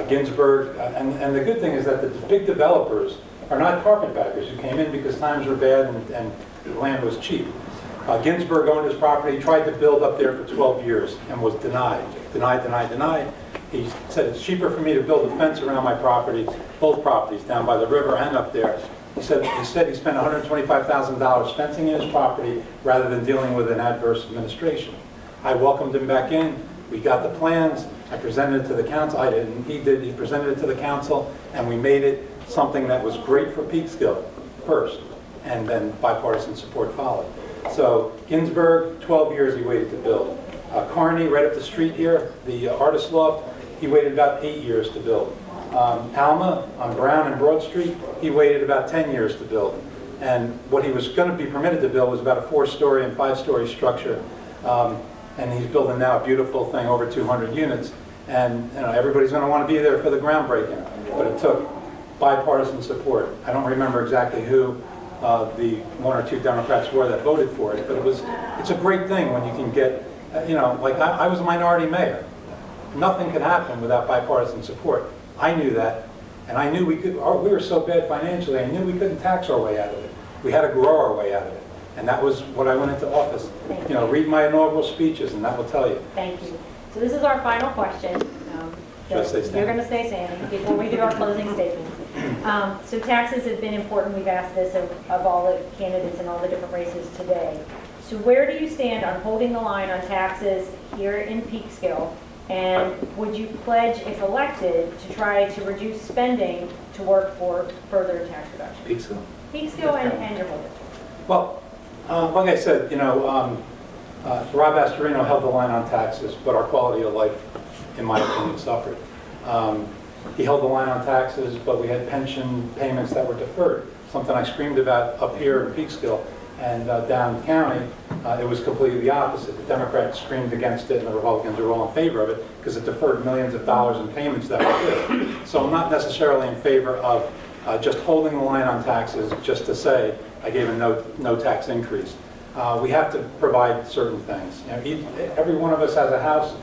S10: Ginsburg, and the good thing is that the big developers are not carpetbaggers who came in because times were bad and the land was cheap. Ginsburg owned his property, tried to build up there for 12 years and was denied. He said, it's cheaper for me to build a fence around my property, both properties down by the river and up there. He said he spent $125,000 fencing in his property rather than dealing with an adverse administration. I welcomed him back in. We got the plans. I presented it to the council. I didn't. He did. He presented it to the council, and we made it something that was great for Peekskill first, and then bipartisan support followed. So Ginsburg, 12 years he waited to build. Carney, right up the street here, the artist loft, he waited about 8 years to build. Alma on Brown and Broad Street, he waited about 10 years to build. And what he was going to be permitted to build was about a 4-story and 5-story structure. And he's building now a beautiful thing, over 200 units. And everybody's going to want to be there for the groundbreaking. But it took bipartisan support. I don't remember exactly who the 1 or 2 Democrats were that voted for it, but it's a great thing when you can get, like I was a minority mayor. Nothing could happen without bipartisan support. I knew that, and I knew we were so bad financially, I knew we couldn't tax our way out of it. We had to grow our way out of it. And that was what I went into office. Read my inaugural speeches, and that will tell you.
S2: Thank you. So this is our final question.
S10: Should I stay standing?
S2: You're going to stay standing before we do our closing statements. So taxes have been important. We've asked this of all the candidates in all the different races today. So where do you stand on holding the line on taxes here in Peekskill? And would you pledge, if elected, to try to reduce spending to work for further tax reduction?
S10: Peekskill.
S2: Peekskill and your whole district.
S10: Well, like I said, Rob Astorino held the line on taxes, but our quality of life, in my opinion, suffered. He held the line on taxes, but we had pension payments that were deferred, something I screamed about up here in Peekskill. And down the county, it was completely the opposite. The Democrats screamed against it, and the Republicans were all in favor of it because it deferred millions of dollars in payments that were due. So I'm not necessarily in favor of just holding the line on taxes just to say I gave a no tax increase. We have to provide certain things. Every one of us has a house.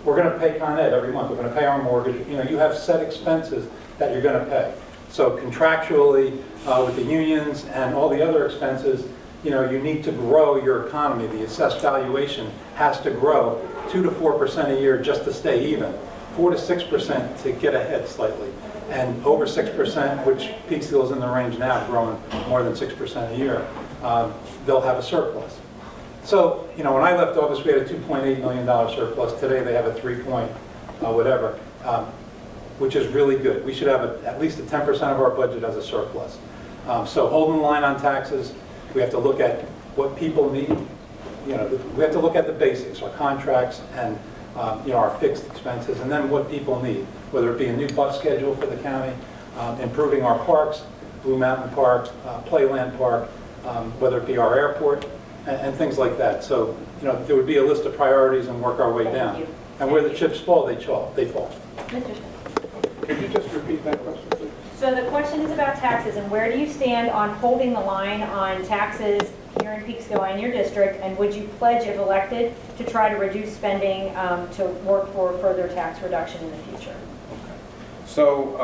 S10: We're going to pay Con Ed every month. We're going to pay our mortgage. You have set expenses that you're going to pay. So contractually, with the unions and all the other expenses, you need to grow your economy. The assessed valuation has to grow 2 to 4% a year just to stay even, 4 to 6% to get ahead slightly, and over 6%, which Peekskill is in the range now, growing more than 6% a year, they'll have a surplus. So, when I left office, we had a $2.8 million surplus. Today, they have a 3 point whatever. which is really good. We should have at least 10% of our budget as a surplus. So holding the line on taxes, we have to look at what people need. We have to look at the basics, our contracts and our fixed expenses, and then what people need, whether it be a new bus schedule for the county, improving our parks, Blue Mountain Park, Playland Park, whether it be our airport, and things like that. So, there would be a list of priorities and work our way down.
S2: you.
S10: And where the chips fall, they fall.
S2: Mr. Smith.
S7: Could you just repeat that question, please?
S2: So the question is about taxes, and where do you stand on holding the line on taxes here in Peekskill and your district, and would you pledge, if elected, to try to reduce spending to work for further tax reduction in the future?
S7: So,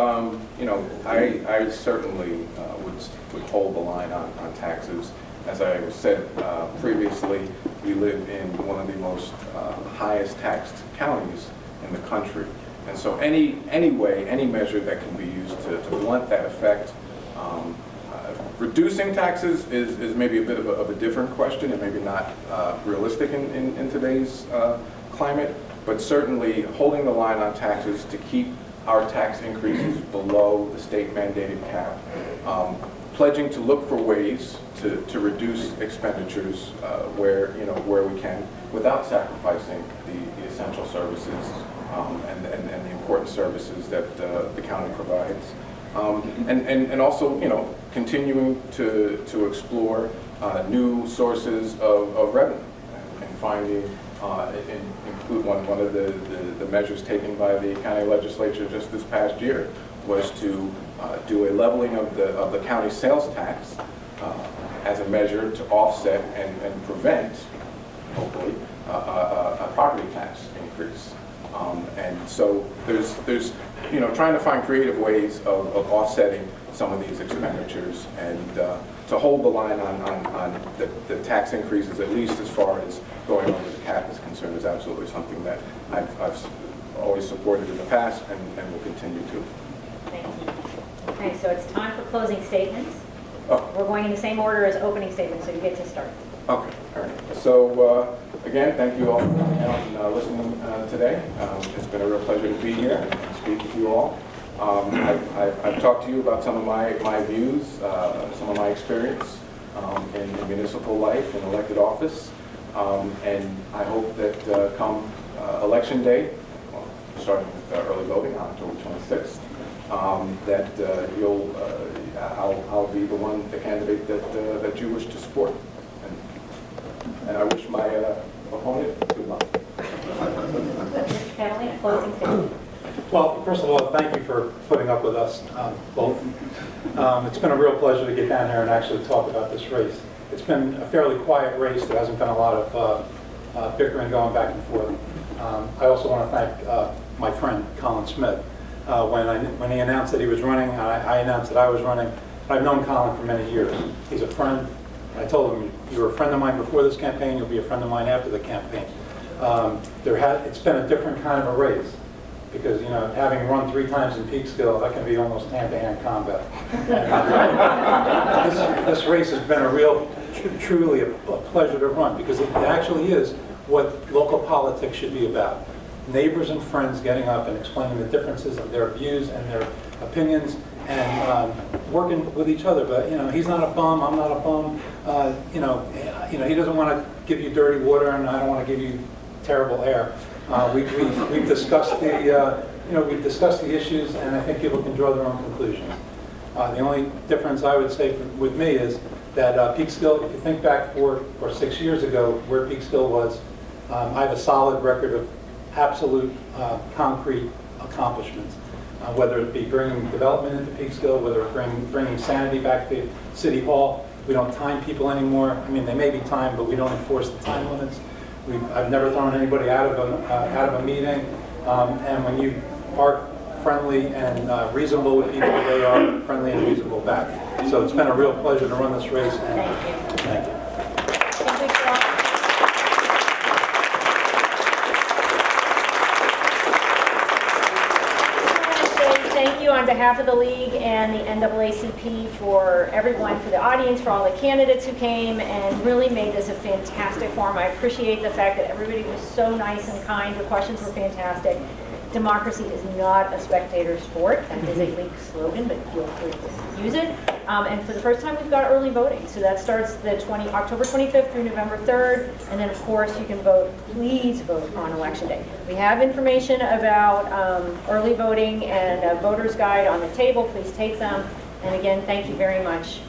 S7: I certainly would hold the line on taxes. As I said previously, we live in one of the most highest taxed counties in the country. And so any measure that can be used to blunt that effect. Reducing taxes is maybe a bit of a different question and maybe not realistic in today's climate, but certainly holding the line on taxes to keep our tax increases below the state mandated cap, pledging to look for ways to reduce expenditures where we can without sacrificing the essential services and the important services that the county provides. And also, continuing to explore new sources of revenue and finding, include one of the measures taken by the county legislature just this past year was to do a leveling of the county sales tax as a measure to offset and prevent, hopefully, a property tax increase. And so there's trying to find creative ways of offsetting some of these expenditures and to hold the line on the tax increases, at least as far as going over the cap is concerned, is absolutely something that I've always supported in the past and will continue to.
S2: Thank you. Okay, so it's time for closing statements.
S7: Oh.
S2: We're going in the same order as opening statements, so you get to start.
S7: Okay, all right. So again, thank you all for coming out and listening today. It's been a real pleasure to be here and speak with you all. I've talked to you about some of my views, some of my experience in municipal life and elected office. And I hope that come election day, starting with early voting on October 26th, that I'll be the candidate that you wish to support. And I wish my opponent good luck.
S2: Catalina, closing statement.
S10: Well, first of all, thank you for putting up with us both. It's been a real pleasure to get down here and actually talk about this race. It's been a fairly quiet race. There hasn't been a lot of bickering going back and forth. I also want to thank my friend, Colin Smith. When he announced that he was running, I announced that I was running. I've known Colin for many years. He's a friend. I told him, you were a friend of mine before this campaign, you'll be a friend of mine after the campaign. It's been a different kind of a race because, having run 3 times in Peekskill, that can be almost hand-to-hand combat. This race has been truly a pleasure to run because it actually is what local politics should be about. Neighbors and friends getting up and explaining the differences of their views and their opinions and working with each other. But he's not a bum, I'm not a bum. He doesn't want to give you dirty water, and I don't want to give you terrible air. We've discussed the issues, and I think people can draw their own conclusions. The only difference I would say with me is that Peekskill, if you think back 4 or 6 years ago, where Peekskill was, I have a solid record of absolute concrete accomplishments. Whether it be bringing development into Peekskill, whether it's bringing sanity back to City Hall. We don't time people anymore. I mean, they may be timed, but we don't enforce the time limits. I've never thrown anybody out of a meeting. And when you are friendly and reasonable with people, they are friendly and reasonable back. So it's been a real pleasure to run this race. And
S2: Thank you. Thank you on behalf of the league and the NAACP for everyone, for the audience, for all the candidates who came and really made this a fantastic forum. I appreciate the fact that everybody was so nice and kind. The questions were fantastic. democracy is not a spectator sport. That is a league slogan, but feel free to use it. And for the first time, we've got early voting. So that starts October 25th through November 3rd. And then, of course, you can vote. Please vote on Election Day. We have information about early voting and a voter's guide on the table. Please take them. And again, thank you very much